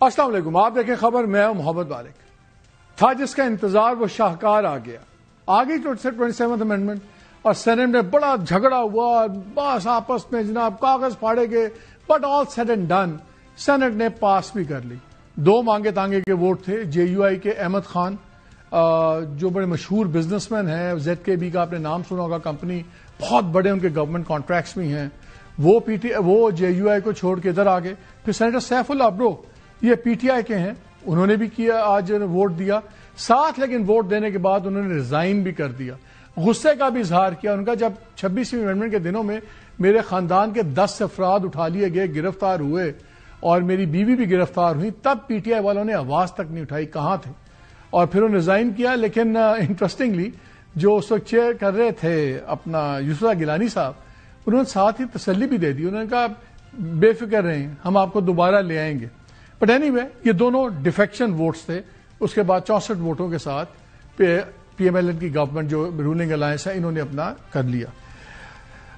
السلام علیکم، آپ دیکھیں خبر، میں ہوں محمد مالک۔ تھا جس کا انتظار وہ شاہکار آ گیا، آ گئی 27th امینڈمنٹ اور سینٹ میں بڑا جھگڑا ہوا، بس آپس میں جناب کاغذ پھاڑے گئے، but all said and done Senate نے پاس بھی کر لی۔ دو مانگے تانگے کے ووٹ تھے۔ JUI کے احمد خان جو بڑے مشہور بزنس مین ہیں، ZKB کا آپ نے نام سنا ہوگا کمپنی، بہت بڑے ان کے گورنمنٹ کانٹریکٹس بھی ہیں، وہ JUI کو چھوڑ کے ادھر آ گئے۔ پھر سینیٹر سیف اللہ ابرو، یہ PTI کے ہیں، انہوں نے بھی کیا آج ووٹ دیا ساتھ، لیکن ووٹ دینے کے بعد انہوں نے ریزائن بھی کر دیا، غصے کا بھی اظہار کیا ان کا۔ جب 26ویں امینڈمنٹ کے دنوں میں میرے خاندان کے 10 افراد اٹھا لیے گئے، گرفتار ہوئے اور میری بیوی بھی گرفتار ہوئی، تب PTI والوں نے آواز تک نہیں اٹھائی، کہاں تھے؟ اور پھر انہوں نے ریزائن کیا۔ لیکن انٹرسٹنگلی جو اس وقت چیئر کر رہے تھے اپنا یوسف اللہ گیلانی صاحب، انہوں نے ساتھ ہی تسلی بھی دے دی، انہوں نے کہا بے فکر رہیں، ہم آپ کو دوبارہ لے آئیں گے۔ بٹ اینی وے یہ دونوں ڈیفیکشن ووٹس تھے۔ اس کے بعد 64 ووٹوں کے ساتھ PMLN کی گورنمنٹ جو رولنگ الائنس ہے انہوں نے اپنا کر لیا۔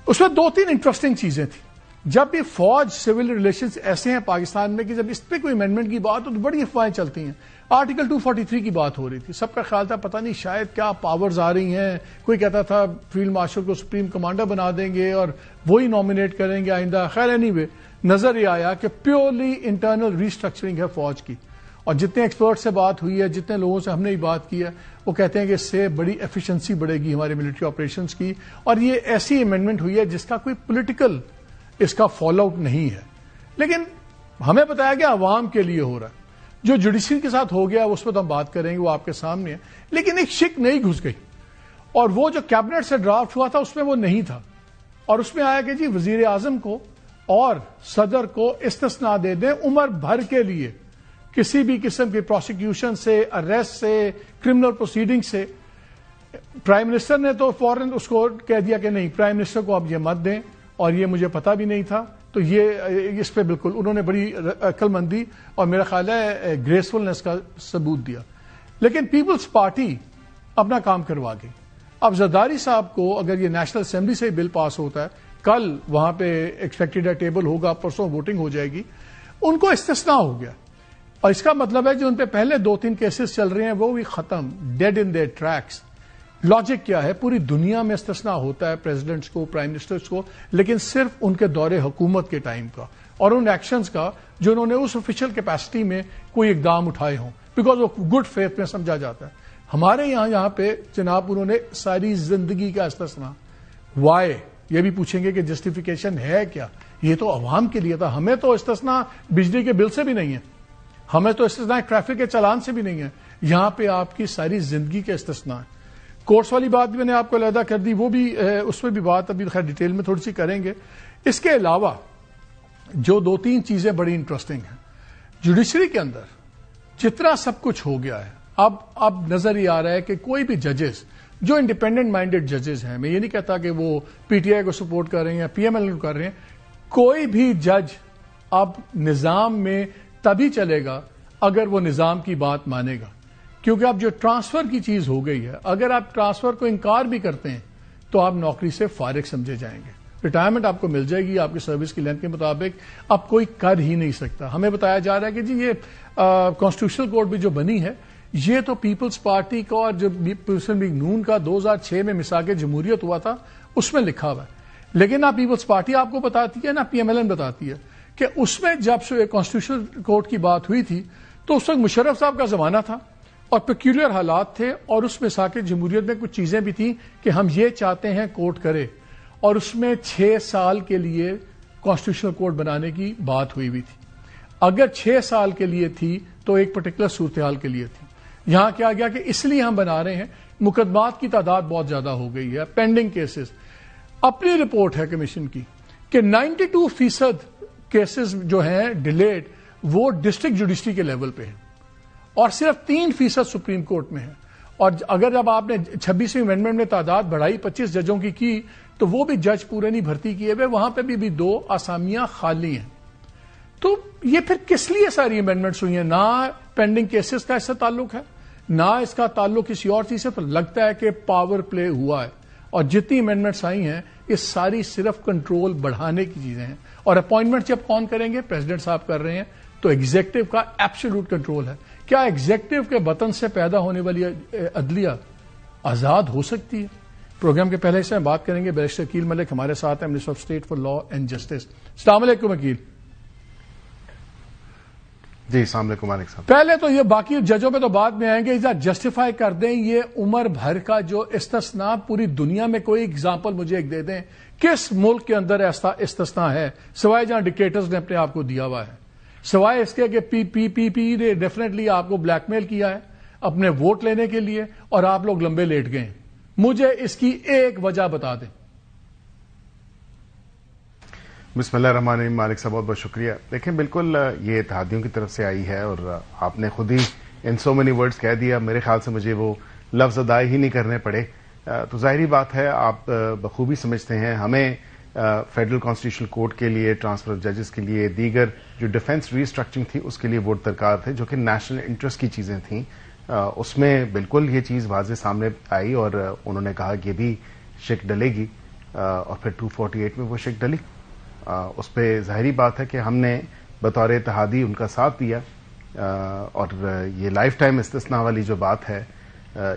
اس میں 2-3 انٹرسٹنگ چیزیں تھیں۔ جب بھی فوج سول ریلیشنز ایسے ہیں پاکستان میں کہ جب اس پہ کوئی امینڈمنٹ کی بات ہو تو بڑی افواہیں چلتی ہیں۔ آرٹیکل 243 کی بات ہو رہی تھی، سب کا خیال تھا پتہ نہیں شاید کیا پاورز آ رہی ہیں، کوئی کہتا تھا فیلڈ مارشل کو سپریم کمانڈر بنا دیں گے اور وہی نامینیٹ کریں گے آئندہ۔ خیر اینی وے نظر یہ آیا کہ پیورلی انٹرنل ریسٹرکچرنگ ہے فوج کی، اور جتنے ایکسپرٹ سے بات ہوئی ہے، جتنے لوگوں سے ہم نے بات کی ہے، وہ کہتے ہیں کہ اس سے بڑی ایفیشنسی بڑھے گی ہمارے ملٹری آپریشنز کی، اور یہ ایسی امینڈمنٹ ہوئی ہے جس کا کوئی پولیٹیکل اس کا فالو آؤٹ نہیں ہے۔ لیکن ہمیں بتایا گیا عوام کے لیے ہو رہا ہے۔ جو جوڈیشری کے ساتھ ہو گیا اس پہ تو ہم بات کریں گے، وہ آپ کے سامنے ہے، لیکن ایک شک نہیں گھس گئی، اور وہ جو کیبنٹ سے ڈرافٹ ہوا تھا اس میں وہ نہیں تھا، اور اس میں آیا کہ جی وزیر اعظم کو اور صدر کو استثناء دے دیں عمر بھر کے لیے کسی بھی قسم کی پروسیکیوشن سے، اریسٹ سے، کرمنل پروسیڈنگ سے۔ پرائم منسٹر نے تو فوراً اس کو کہہ دیا کہ نہیں، پرائم منسٹر کو آپ یہ مت دیں، اور یہ مجھے پتا بھی نہیں تھا، تو یہ اس پہ بالکل انہوں نے بڑی عقل مندی اور میرا خیال ہے گریسفلنس کا ثبوت دیا۔ لیکن پیپلز پارٹی اپنا کام کروا گئی۔ اب زرداری صاحب کو اگر یہ نیشنل اسمبلی سے بل پاس ہوتا ہے، کل وہاں پہ ایکسپیکٹڈ ٹیبل ہوگا، پرسوں ووٹنگ ہو جائے گی، ان کو استثناء ہو گیا، اور اس کا مطلب ہے جو ان پہ پہلے 2-3 کیسز چل رہے ہیں وہ بھی ختم، dead in their tracks. Logic کیا ہے؟ پوری دنیا میں استثناء ہوتا ہے پریزیڈنٹس کو، پرائم منسٹرز کو، لیکن صرف ان کے دور حکومت کے ٹائم کا اور ان ایکشنز کا جو انہوں نے اس آفیشیل کیپیسٹی میں کوئی اقدام اٹھائے ہوں، بیکاز وہ گڈ فیتھ میں سمجھا جاتا ہے۔ ہمارے یہاں پہ جناب انہوں نے ساری زندگی کا استثناء، وائی یہ بھی پوچھیں گے کہ جسٹیفیکیشن ہے کیا؟ یہ تو عوام کے لیے تھا، ہمیں تو استثناء بجلی کے بل سے بھی نہیں ہے، ہمیں تو استثناء ٹریفک کے چلان سے بھی نہیں ہے، یہاں پہ آپ کی ساری زندگی کے استثناء ہے۔ کورس والی بات بھی میں نے آپ کو علیحدہ کر دی، وہ بھی اس میں بھی بات ابھی خیر ڈیٹیل میں تھوڑی سی کریں گے۔ اس کے علاوہ جو 2-3 چیزیں بڑی انٹرسٹنگ ہیں جوڈیشری کے اندر، جتنا سب کچھ ہو گیا ہے، اب نظر یہ آ رہا ہے کہ کوئی بھی ججز جو انڈیپینڈنٹ مائنڈیڈ ججز ہیں، میں یہ نہیں کہتا کہ وہ PTI کو سپورٹ کر رہے ہیں یا PMLN کو کر رہے ہیں، کوئی بھی جج اب نظام میں تبھی چلے گا اگر وہ نظام کی بات مانے گا، کیونکہ اب جو ٹرانسفر کی چیز ہو گئی ہے، اگر آپ ٹرانسفر کو انکار بھی کرتے ہیں تو آپ نوکری سے فارغ سمجھے جائیں گے، ریٹائرمنٹ آپ کو مل جائے گی آپ کی سروس کی لینتھ کے مطابق، اب کوئی کر ہی نہیں سکتا۔ ہمیں بتایا جا رہا ہے کہ جی یہ کانسٹیٹیوشنل کورٹ بھی جو بنی ہے، یہ تو پیپلز پارٹی کا اور جو مسلم لیگ نون کا 2006 میں میثاق جمہوریت ہوا تھا اس میں لکھا ہوا ہے، لیکن نہ پیپلز پارٹی آپ کو بتاتی ہے نہ PMLN بتاتی ہے کہ اس میں جب کانسٹیٹیوشنل کورٹ کی بات ہوئی تھی تو اس وقت مشرف صاحب کا زمانہ تھا اور پیکیولر حالات تھے، اور اس میثاق جمہوریت میں کچھ چیزیں بھی تھیں کہ ہم یہ چاہتے ہیں کورٹ کرے، اور اس میں 6 سال کے لیے کانسٹیٹیوشنل کورٹ بنانے کی بات ہوئی تھی۔ اگر 6 سال کے لیے تھی تو ایک پرٹیکولر صورتحال کے لیے تھی۔ یہاں کیا گیا کہ اس لیے ہم بنا رہے ہیں، مقدمات کی تعداد بہت زیادہ ہو گئی ہے، پینڈنگ کیسز۔ اپنی رپورٹ ہے کمیشن کی کہ 92% کیسز جو ہیں ڈیلیڈ وہ ڈسٹرکٹ جوڈیشری کے لیول پہ ہیں، اور صرف 3% سپریم کورٹ میں ہے۔ اور اگر جب آپ نے 26ویں امینڈمنٹ میں تعداد بڑھائی 25 ججوں کی تو وہ بھی جج پورے نہیں بھرتی کیے ہوئے، وہاں پہ بھی 2 آسامیاں خالی ہیں۔ تو یہ پھر کس لیے ساری امینڈمنٹس ہوئی ہیں؟ نہ پینڈنگ کیسز کا اس سے تعلق ہے، نہ اس کا تعلق کسی اور چیز سے، تو لگتا ہے کہ پاور پلے ہوا ہے، اور جتنی امینڈمنٹس آئی ہیں یہ ساری صرف کنٹرول بڑھانے کی چیزیں ہیں۔ اور اپوائنٹمنٹ جب کون کریں گے؟ پریزیڈنٹ صاحب کر رہے ہیں، تو ایگزیکٹو کا ایبسولوٹ کنٹرول ہے. کیا ایگزیکٹو کے بطن سے پیدا ہونے والی عدلیہ آزاد ہو سکتی ہے؟ پروگرام کے پہلے حصے میں بات کریں گے. بیرسٹر عقیل ملک ہمارے ساتھ ہیں, minister of state for law and justice. السلام علیکم عقیل. جی السلام علیکم مالک صاحب. پہلے تو یہ باقی ججوں پہ تو بعد میں آئیں گے, جسٹیفائی کر دیں یہ عمر بھر کا جو استثناء, پوری دنیا میں کوئی ایگزامپل مجھے ایک دے دیں کس ملک کے اندر ایسا استثناء ہے سوائے جہاں ڈکٹیٹرز نے اپنے آپ کو دیا ہوا ہے, سوائے اس کے کہ پی نے ڈیفینیٹلی آپ کو بلیک میل کیا ہے اپنے ووٹ لینے کے لیے اور آپ لوگ لمبے لیٹ گئے. مجھے اس کی ایک وجہ بتا دیں. بسم اللہ الرحمن الرحیم. مالک صاحب بہت بہت شکریہ. دیکھیں بالکل یہ اتحادیوں کی طرف سے آئی ہے اور آپ نے خود ہی ان سو مینی ورڈز کہہ دیا, میرے خیال سے مجھے وہ لفظ ادا ہی نہیں کرنے پڑے. تو ظاہری بات ہے آپ بخوبی سمجھتے ہیں ہمیں فیڈرل کانسٹیٹیوشنل کورٹ کے لیے, ٹرانسفر آف ججز کے لیے, دیگر جو ڈیفنس ریسٹرکچرنگ تھی اس کے لیے ووٹ درکار تھے جو کہ نیشنل انٹرسٹ کی چیزیں تھیں. اس میں بالکل یہ چیز واضح سامنے آئی اور انہوں نے کہا کہ یہ بھی شک ڈلے گی اور پھر 248 میں وہ شک ڈلی. اس پہ ظاہری بات ہے کہ ہم نے بطور اتحادی ان کا ساتھ دیا اور یہ لائف ٹائم استثناء والی جو بات ہے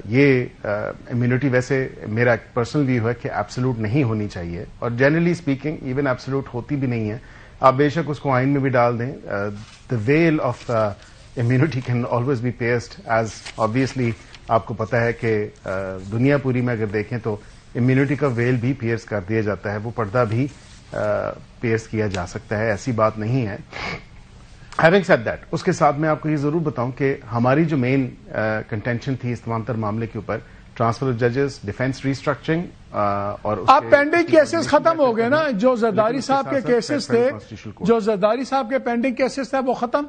یہ امیونٹی ویسے میرا ایک پرسنل ویو ہے کہ ایبسولوٹ نہیں ہونی چاہیے اور جنرلی اسپیکنگ ایون ایبسولوٹ ہوتی بھی نہیں ہے. آپ بے شک اس کو آئین میں بھی ڈال دیں. The well of immunity can always be pierced as obviously آپ کو پتا ہے کہ دنیا پوری میں اگر دیکھیں تو امیونٹی کا ویل بھی پیئرس کر دیا جاتا ہے, وہ پردہ بھی پیئرس کیا جا سکتا ہے, ایسی بات نہیں ہے. Having said that, اس کے ساتھ میں آپ کو یہ ضرور بتاؤں کہ ہماری جو مین کنٹینشن تھی اس تمام تر معاملے کے اوپر ٹرانسفر آف ججز, ڈیفینس ریسٹرکچرنگ اور آپ پینڈنگ کیسز ختم ہو گئے نا, جو زرداری صاحب کے کیسز تھے, جو زرداری صاحب کے پینڈنگ کیسز تھے وہ ختم.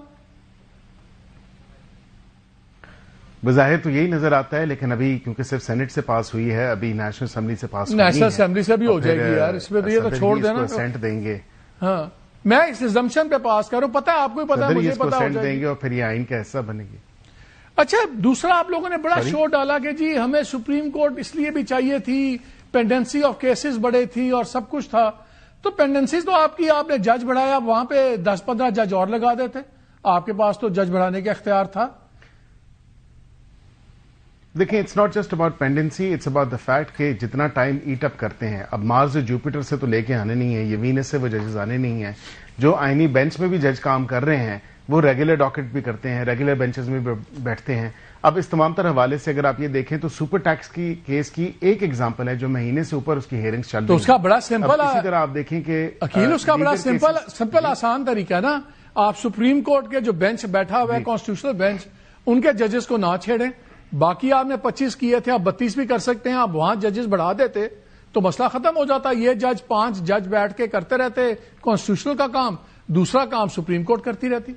بظاہر تو یہی نظر آتا ہے لیکن ابھی کیونکہ صرف سینٹ سے پاس ہوئی ہے, ابھی نیشنل اسمبلی سے پاس نیشنل اسمبلی سے بھی ہو جائے گی یار, اس میں تو یہ تو چھوڑ دینا. سینٹ دیں گے. ہاں میں اس ایگزمپشن پہ پاس کروں, پتا ہے آپ کو پتا ہے, مجھے پتا ہو سینٹ دیں گے اور پھر یہ آئین کا حصہ بنے گی. اچھا دوسرا آپ لوگوں نے بڑا شور ڈالا کہ جی ہمیں سپریم کورٹ اس لیے بھی چاہیے تھی, پینڈنسی آف کیسز بڑے تھی اور سب کچھ تھا. تو پینڈنسیز تو آپ کی, آپ نے جج بڑھایا, وہاں پہ 10-15 جج اور لگا دیتے, آپ کے پاس تو جج بڑھانے کا اختیار تھا. دیکھیں it's not just about pendency, it's about the fact کہ جتنا ٹائم ایٹ اپ کرتے ہیں, اب مارس جوپیٹر سے تو لے کے آنے نہیں ہے, یہ وینس سے وہ ججز آنے نہیں ہیں. جو آئینی بینچ میں بھی جج کام کر رہے ہیں وہ ریگولر ڈاکٹ بھی کرتے ہیں, ریگولر بینچز میں بھی بیٹھتے ہیں. اب اس تمام تر حوالے سے اگر آپ یہ دیکھیں تو سپر ٹیکس کی کیس کی ایک ایگزامپل ہے جو مہینے سے اوپر اس کی ہیئرنگز چل رہی ہیں. تو اس کا بڑا سمپل, اسی طرح آپ دیکھیں کہ عقیل اس کا بڑا سمپل آسان طریقہ ہے نا, آپ سپریم کورٹ کے جو بینچ بیٹھا ہوا ہے کانسٹیٹیوشنل بینچ, ان کے ججز کو نہ چھیڑیں. باقی آپ نے 25 کیے تھے, آپ 32 بھی کر سکتے ہیں, آپ وہاں ججز بڑھا دیتے تو مسئلہ ختم ہو جاتا. یہ جج 5 جج بیٹھ کے کرتے رہتے کانسٹیٹیوشنل کا کام, دوسرا کام سپریم کورٹ کرتی رہتی.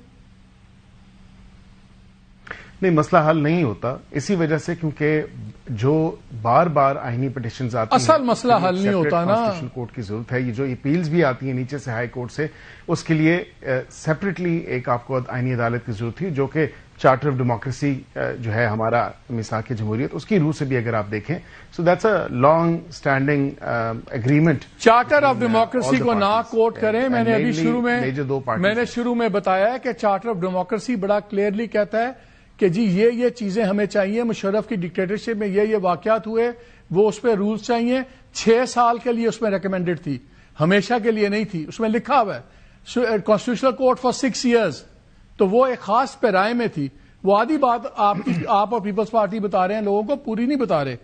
نہیں مسئلہ حل نہیں ہوتا اسی وجہ سے کیونکہ جو بار بار آئینی پٹیشنز آتی ہیں, اصل مسئلہ حل نہیں ہوتا نا, کانسٹیٹیوشن کورٹ کی ضرورت ہے. یہ جو اپیلز بھی آتی ہیں نیچے سے ہائی کورٹ سے, اس کے لیے سیپریٹلی ایک آپ کو آئینی عدالت کی ضرورت تھی جو کہ چارٹر آف ڈیموکریسی جو ہے ہمارا میثاق جمہوریت, اس کی روح سے بھی اگر آپ دیکھیں so that's a long standing agreement. Charter of democracy کو نہ کوٹ کریں. میں نے ابھی شروع میں بتایا ہے کہ چارٹر آف ڈیموکریسی بڑا کلیئرلی کہتا ہے کہ جی یہ چیزیں ہمیں چاہیے. مشرف کی ڈکٹیٹرشپ میں یہ واقعات ہوئے, وہ اس پہ رولز چاہیے. 6 سال کے لیے اس میں ریکمینڈڈ تھی, ہمیشہ کے لیے نہیں تھی. اس میں لکھا ہوا ہے کانسٹیٹیوشنل کورٹ فار 6 ایئرز, تو وہ ایک خاص پیرائے میں تھی. وہ آدھی بات آپ اور پیپلز پارٹی بتا رہے ہیں لوگوں کو, پوری نہیں بتا رہے.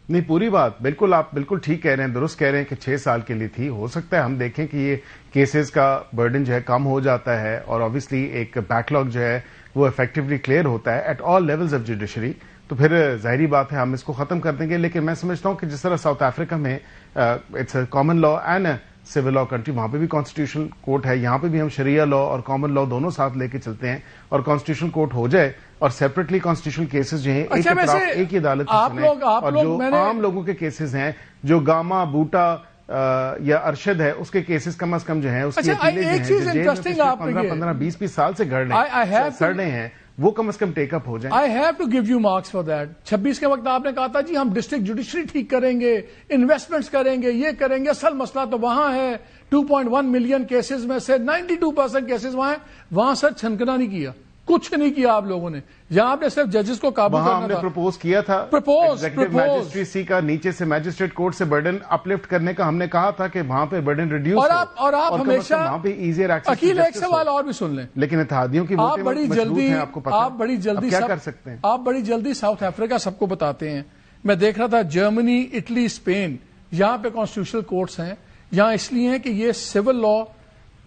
نہیں پوری بات بالکل, آپ بالکل ٹھیک کہہ رہے ہیں, درست کہہ رہے ہیں کہ 6 سال کے لیے تھی. ہو سکتا ہے ہم دیکھیں کہ یہ کیسز کا برڈن جو ہے کم ہو جاتا ہے اور obviously ایک بیک لاگ جو ہے وہ افیکٹولی کلیئر ہوتا ہے at all levels of judiciary, تو پھر ظاہری بات ہے ہم اس کو ختم کر دیں گے. لیکن میں سمجھتا ہوں کہ جس طرح ساؤتھ افریقہ میں it's a common law and civil law country, وہاں پہ بھی کانسٹیٹیوشن کورٹ ہے, یہاں پہ بھی ہم شریعہ لا اور کامن لا دونوں ساتھ لے کے چلتے ہیں, اور کانسٹیٹیوشن کورٹ ہو جائے اور سیپریٹلی کانسٹیٹیوشن کیسز جو ہیں ایک ہی عدالت میں سنیں, اور جو عام لوگوں کے کیسز ہیں جو گاما بوٹا یا ارشد ہے اس کے کیسز کم از کم جو ہیں اس کی 15-20 سال سے سڑ رہے ہیں, وہ کم از کم ٹیک اپ ہو جائیں. I have to give you marks for that. 26 کے وقت آپ نے کہا تھا جی ہم ڈسٹرکٹ جوڈیشری ٹھیک کریں گے, انویسٹمنٹس کریں گے, یہ کریں گے. اصل مسئلہ تو وہاں ہے. 2.1 ملین کیسز میں سے 92% کیسز وہاں ہیں. وہاں سر چھنکنا نہیں کیا, کچھ نہیں کیا آپ لوگوں نے. جہاں آپ نے صرف ججز کو قابو کرنا تھا. ہم نے پروپوز کیا تھا میجسٹریسی کا نیچے سے میجسٹریٹ کورٹ سے برڈن اپلفٹ کرنے کا. ہم نے کہا تھا کہ وہاں پہ برڈن ریڈیوس اور آپ ہمیشہ وہاں پہ ایزیئر ایکسس. عقیل ایک سوال اور بھی سن لیں. لیکن اتحادیوں کی آپ بڑی جلدی کیا کر سکتے ہیں. آپ بڑی جلدی ساؤتھ افریقہ سب کو بتاتے ہیں. میں دیکھ رہا تھا جرمنی, اٹلی, اسپین, یہاں پہ کانسٹیٹیوشنل کورٹس ہیں. یہاں اس لیے ہیں کہ یہ سول لا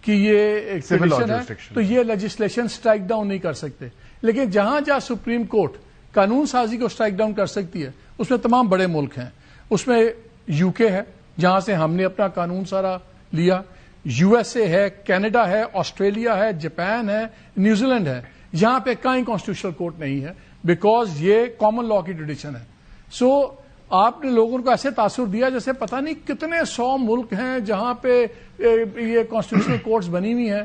کی یہ کنڈیشن ہے, تو یہ لیجسلیشن سٹرائک ڈاؤن نہیں کر سکتے. لیکن جہاں سپریم کورٹ قانون سازی کو سٹرائک ڈاؤن کر سکتی ہے اس میں تمام بڑے ملک ہیں. اس میں یو کے ہے جہاں سے ہم نے اپنا قانون سارا لیا, یو ایس اے ہے, کینیڈا ہے, آسٹریلیا ہے, جاپان ہے, نیوزی لینڈ ہے. یہاں پہ کہیں کانسٹیٹیوشنل کورٹ نہیں ہے بیکاز یہ کامن لا کی ٹریڈیشن ہے. سو آپ نے لوگوں کو ایسے تاثر دیا جیسے پتہ نہیں کتنے 100 ملک ہیں جہاں پہ یہ کانسٹیٹیوشنل کورٹس بنی ہوئی ہیں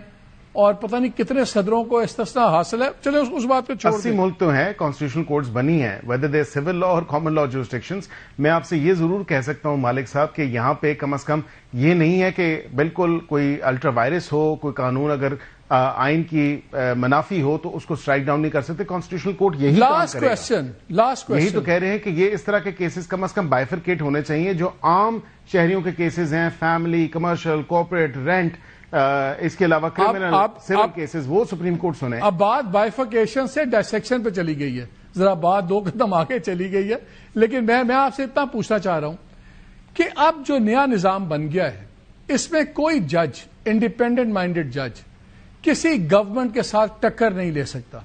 اور پتہ نہیں کتنے صدروں کو استثناء حاصل ہے. چلے اس بات پہ چھوڑ دیں. 80 ملک تو ہیں کانسٹیٹیوشنل کورٹس بنی ہیں, ویدر دے سول لا اور کامن لا جورسڈکشنز. میں آپ سے یہ ضرور کہہ سکتا ہوں مالک صاحب کہ یہاں پہ کم از کم یہ نہیں ہے کہ بالکل کوئی الٹرا وائرس ہو, کوئی قانون اگر آئین کی منافی ہو تو اس کو سٹرائک ڈاؤن نہیں کر سکتے. کانسٹیٹیوشنل کورٹ یہی لاسٹ کوسچن یہی تو کہہ رہے ہیں کہ یہ اس طرح کے کیسز کم از کم بائفرکیٹ ہونے چاہیے. جو عام شہریوں کے کیسز ہیں, فیملی, کمرشل, کارپوریٹ, رینٹ, اس کے علاوہ کرمنل, سول کیسز, وہ سپریم کورٹ سنے. اب بات بائفرکیشن سے ڈائسیکشن پہ چلی گئی ہے, ذرا بات 2 قدم آگے چلی گئی ہے. لیکن میں آپ سے اتنا پوچھنا چاہ رہا ہوں کہ اب جو نیا نظام بن گیا ہے اس میں کوئی جج, انڈیپینڈنٹ مائنڈیڈ جج, کسی گورنمنٹ کے ساتھ ٹکر نہیں لے سکتا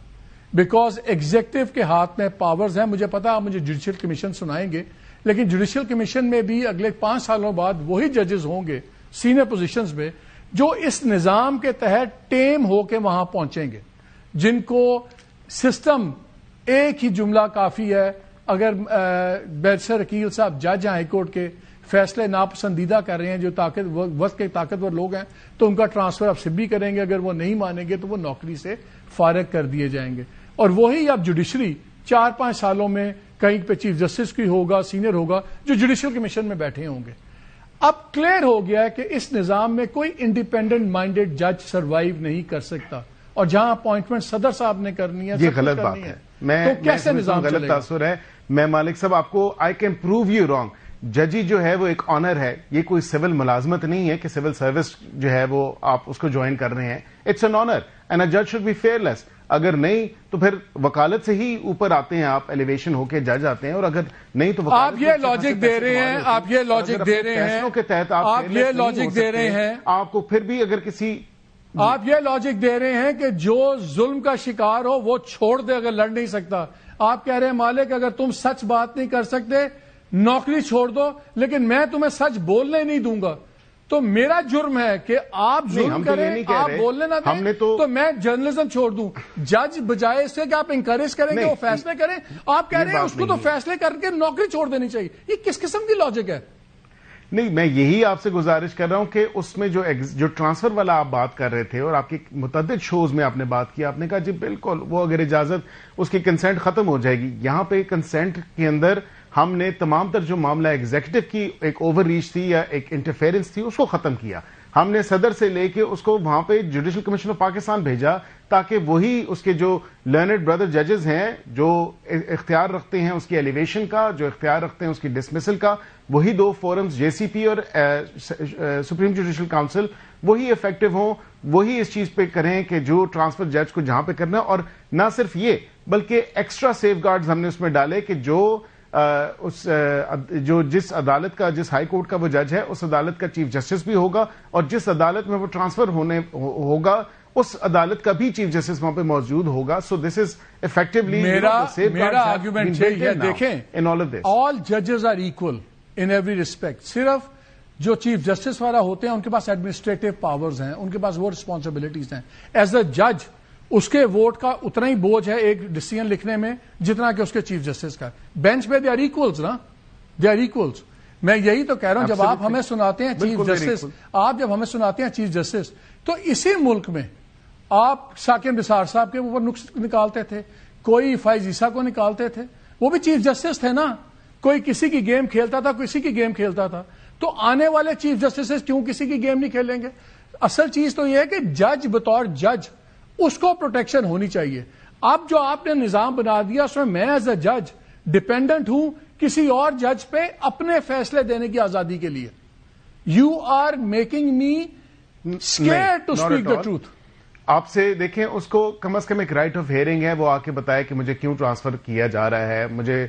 بیکاز ایگزیکٹو کے ہاتھ میں پاورز ہیں. مجھے پتا آپ مجھے جوڈیشل کمیشن سنائیں گے, لیکن جوڈیشل کمیشن میں بھی اگلے 5 سالوں بعد وہی ججز ہوں گے سینئر پوزیشنز میں جو اس نظام کے تحت ٹیم ہو کے وہاں پہنچیں گے, جن کو سسٹم ایک ہی جملہ کافی ہے. اگر بیرسر عقیل صاحب جج ہیں ہائی کورٹ کے, فیصلے ناپسندیدہ کر رہے ہیں جو وقت کے طاقتور لوگ ہیں تو ان کا ٹرانسفر اب سبھی کریں گے. اگر وہ نہیں مانیں گے تو وہ نوکری سے فارغ کر دیے جائیں گے. اور وہی اب جوڈیشری 4-5 سالوں میں کہیں پہ چیف جسٹس کی ہوگا, سینئر ہوگا, جو جوڈیشل کمیشن میں بیٹھے ہوں گے. اب کلیئر ہو گیا ہے کہ اس نظام میں کوئی انڈیپینڈنٹ مائنڈیڈ جج سروائیو نہیں کر سکتا, اور جہاں اپوائنٹمنٹ صدر صاحب نے کرنی ہے یہ غلط بات ہے. تو کیسے نظام غلط تاثر ہے. میں مالک صاحب آپ کو I can prove you wrong. ججی جو ہے وہ ایک آنر ہے, یہ کوئی سول ملازمت نہیں ہے کہ سول سروس جو ہے وہ آپ اس کو جوائن کر رہے ہیں. اٹس این آنر اینڈ اے جج شوڈ بی فیئر لیس. اگر نہیں تو پھر وکالت سے ہی اوپر آتے ہیں آپ, ایلیویشن ہو کے جج آتے ہیں, اور اگر نہیں تو آپ یہ لاجک دے رہے ہیں, آپ یہ لاجک دے رہے ہیں, فیصلوں کے تحت آپ یہ لاجک دے رہے ہیں, آپ کو پھر بھی اگر کسی آپ یہ لاجک دے رہے ہیں کہ جو ظلم کا شکار ہو وہ چھوڑ دے اگر لڑ نہیں سکتا. آپ کہہ رہے ہیں مالک اگر تم سچ بات نہیں کر سکتے نوکری چھوڑ دو, لیکن میں تمہیں سچ بولنے نہیں دوں گا. تو میرا جرم ہے کہ آپ ظلم کریں, آپ بولنے نہ دیں, تو میں جرنلزم چھوڑ دوں. جج بجائے اس سے کہ آپ انکریج کریں گے وہ فیصلے کریں, آپ کہہ رہے ہیں اس کو تو فیصلے کر کے نوکری چھوڑ دینی چاہیے. یہ کس قسم کی لاجک ہے؟ نہیں, میں یہی آپ سے گزارش کر رہا ہوں کہ اس میں جو ٹرانسفر والا آپ بات کر رہے تھے اور آپ کی متعدد شوز میں آپ نے بات کی, آپ نے کہا جی بالکل وہ اگر اجازت اس کی کنسنٹ ختم ہو جائے گی. یہاں پہ کنسنٹ کے اندر ہم نے تمام تر جو معاملہ ایگزیکٹو کی ایک اوور ریچ تھی یا ایک انٹرفیئرنس تھی اس کو ختم کیا. ہم نے صدر سے لے کے اس کو وہاں پہ جوڈیشل کمیشن آف پاکستان بھیجا تاکہ وہی اس کے جو لرنڈ بردر ججز ہیں جو اختیار رکھتے ہیں اس کی ایلیویشن کا, جو اختیار رکھتے ہیں اس کی ڈسمسل کا, وہی 2 فورمز جے سی پی اور سپریم جوڈیشل کاؤنسل وہی افیکٹو ہوں, وہی اس چیز پہ کریں کہ جو ٹرانسفر جج کو جہاں پہ کرنا ہے. اور نہ صرف یہ بلکہ ایکسٹرا سیف گارڈز ہم نے اس میں ڈالے کہ جس عدالت کا, جس ہائی کورٹ کا وہ جج ہے اس عدالت کا چیف جسٹس بھی ہوگا, اور جس عدالت میں وہ ٹرانسفر ہوگا اس عدالت کا بھی چیف جسٹس وہاں پہ موجود ہوگا. سو دس از افیکٹولی میرا آرگومنٹ یہ ہے, دیکھیں آل ججز are equal in every respect. صرف جو چیف جسٹس والا ہوتے ہیں ان کے پاس ایڈمنسٹریٹو پاورز ہیں, ان کے پاس وہ رسپانسبلٹیز ہیں. ایز اے جج اس کے ووٹ کا اتنا ہی بوجھ ہے ایک ڈیسیژن لکھنے میں جتنا کہ اس کے چیف جسٹس کا. بینچ پہ دے آر ایکولز نا, دے آر ایکولز. میں یہی تو کہہ رہا ہوں, جب آپ ہمیں سناتے ہیں چیف جسٹس, آپ جب ہمیں سناتے ہیں چیف جسٹس, تو اسی ملک میں آپ ساکن بسار صاحب کے اوپر نقص نکالتے تھے, کوئی فائز عیسیٰ کو نکالتے تھے, وہ بھی چیف جسٹس تھے نا, کوئی کسی کی گیم کھیلتا تھا, کسی کی گیم کھیلتا تھا. تو آنے والے چیف جسٹس کیوں کسی کی گیم نہیں کھیلیں گے؟ اصل چیز تو یہ ہے کہ جج بطور جج اس کو پروٹیکشن ہونی چاہیے. اب جو آپ نے نظام بنا دیا اس میں ایز اے جج ڈپینڈنٹ ہوں کسی اور جج پہ اپنے فیصلے دینے کی آزادی کے لیے. You are making me scared to speak the truth. آپ سے دیکھیں, اس کو کم از کم ایک رائٹ آف ہیئرنگ ہے, وہ آ کے بتائے کہ مجھے کیوں ٹرانسفر کیا جا رہا ہے, مجھے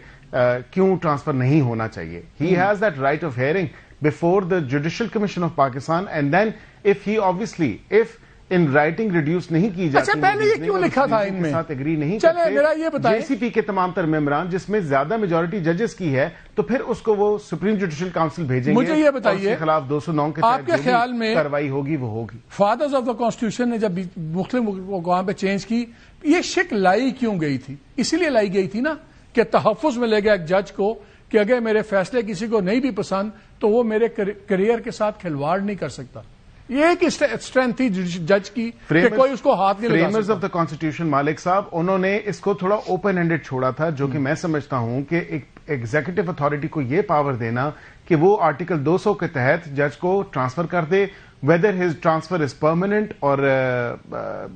کیوں ٹرانسفر نہیں ہونا چاہیے. He has that right of hearing before the Judicial Commission of Pakistan, and then if he obviously if in writing reduce نہیں کی جاتی. اچھا پہلے یہ کیوں لکھا تھا ان میں؟ ساتھ اگری نہیں چلے میرا یہ بتائیں, جے سی پی کے تمام تر ممبران جس میں زیادہ میجورٹی ججز کی ہے, تو پھر اس کو وہ سپریم جوڈیشل کاؤنسل بھیجیں گے. مجھے یہ بتائیے, اس کے خلاف 209 کے آپ کے خیال میں کارروائی ہوگی وہ ہوگی. فادرز آف دا کانسٹیٹیوشن نے جب مختلف اقوام پہ چینج کی, یہ شک لائی کیوں گئی تھی؟ اسی لیے لائی گئی تھی نا کہ تحفظ میں لے گیا ایک جج کو کہ اگر میرے فیصلے کسی کو نہیں بھی پسند تو وہ میرے کریئر کے ساتھ کھلواڑ نہیں کر سکتا. یہ ایک اسٹرینتھ تھی جج کی کہ کوئی اس کو ہاتھ نہیں لگا سکتا. فریمرز آف دا کانسٹیٹیوشن مالک صاحب, انہوں نے اس کو تھوڑا اوپن ہینڈڈ چھوڑا تھا, جو کہ میں سمجھتا ہوں کہ ایک ایگزیکٹو اتھارٹی کو یہ پاور دینا کہ وہ آرٹیکل 200 کے تحت جج کو ٹرانسفر کر دے, whether his transfer is permanent اور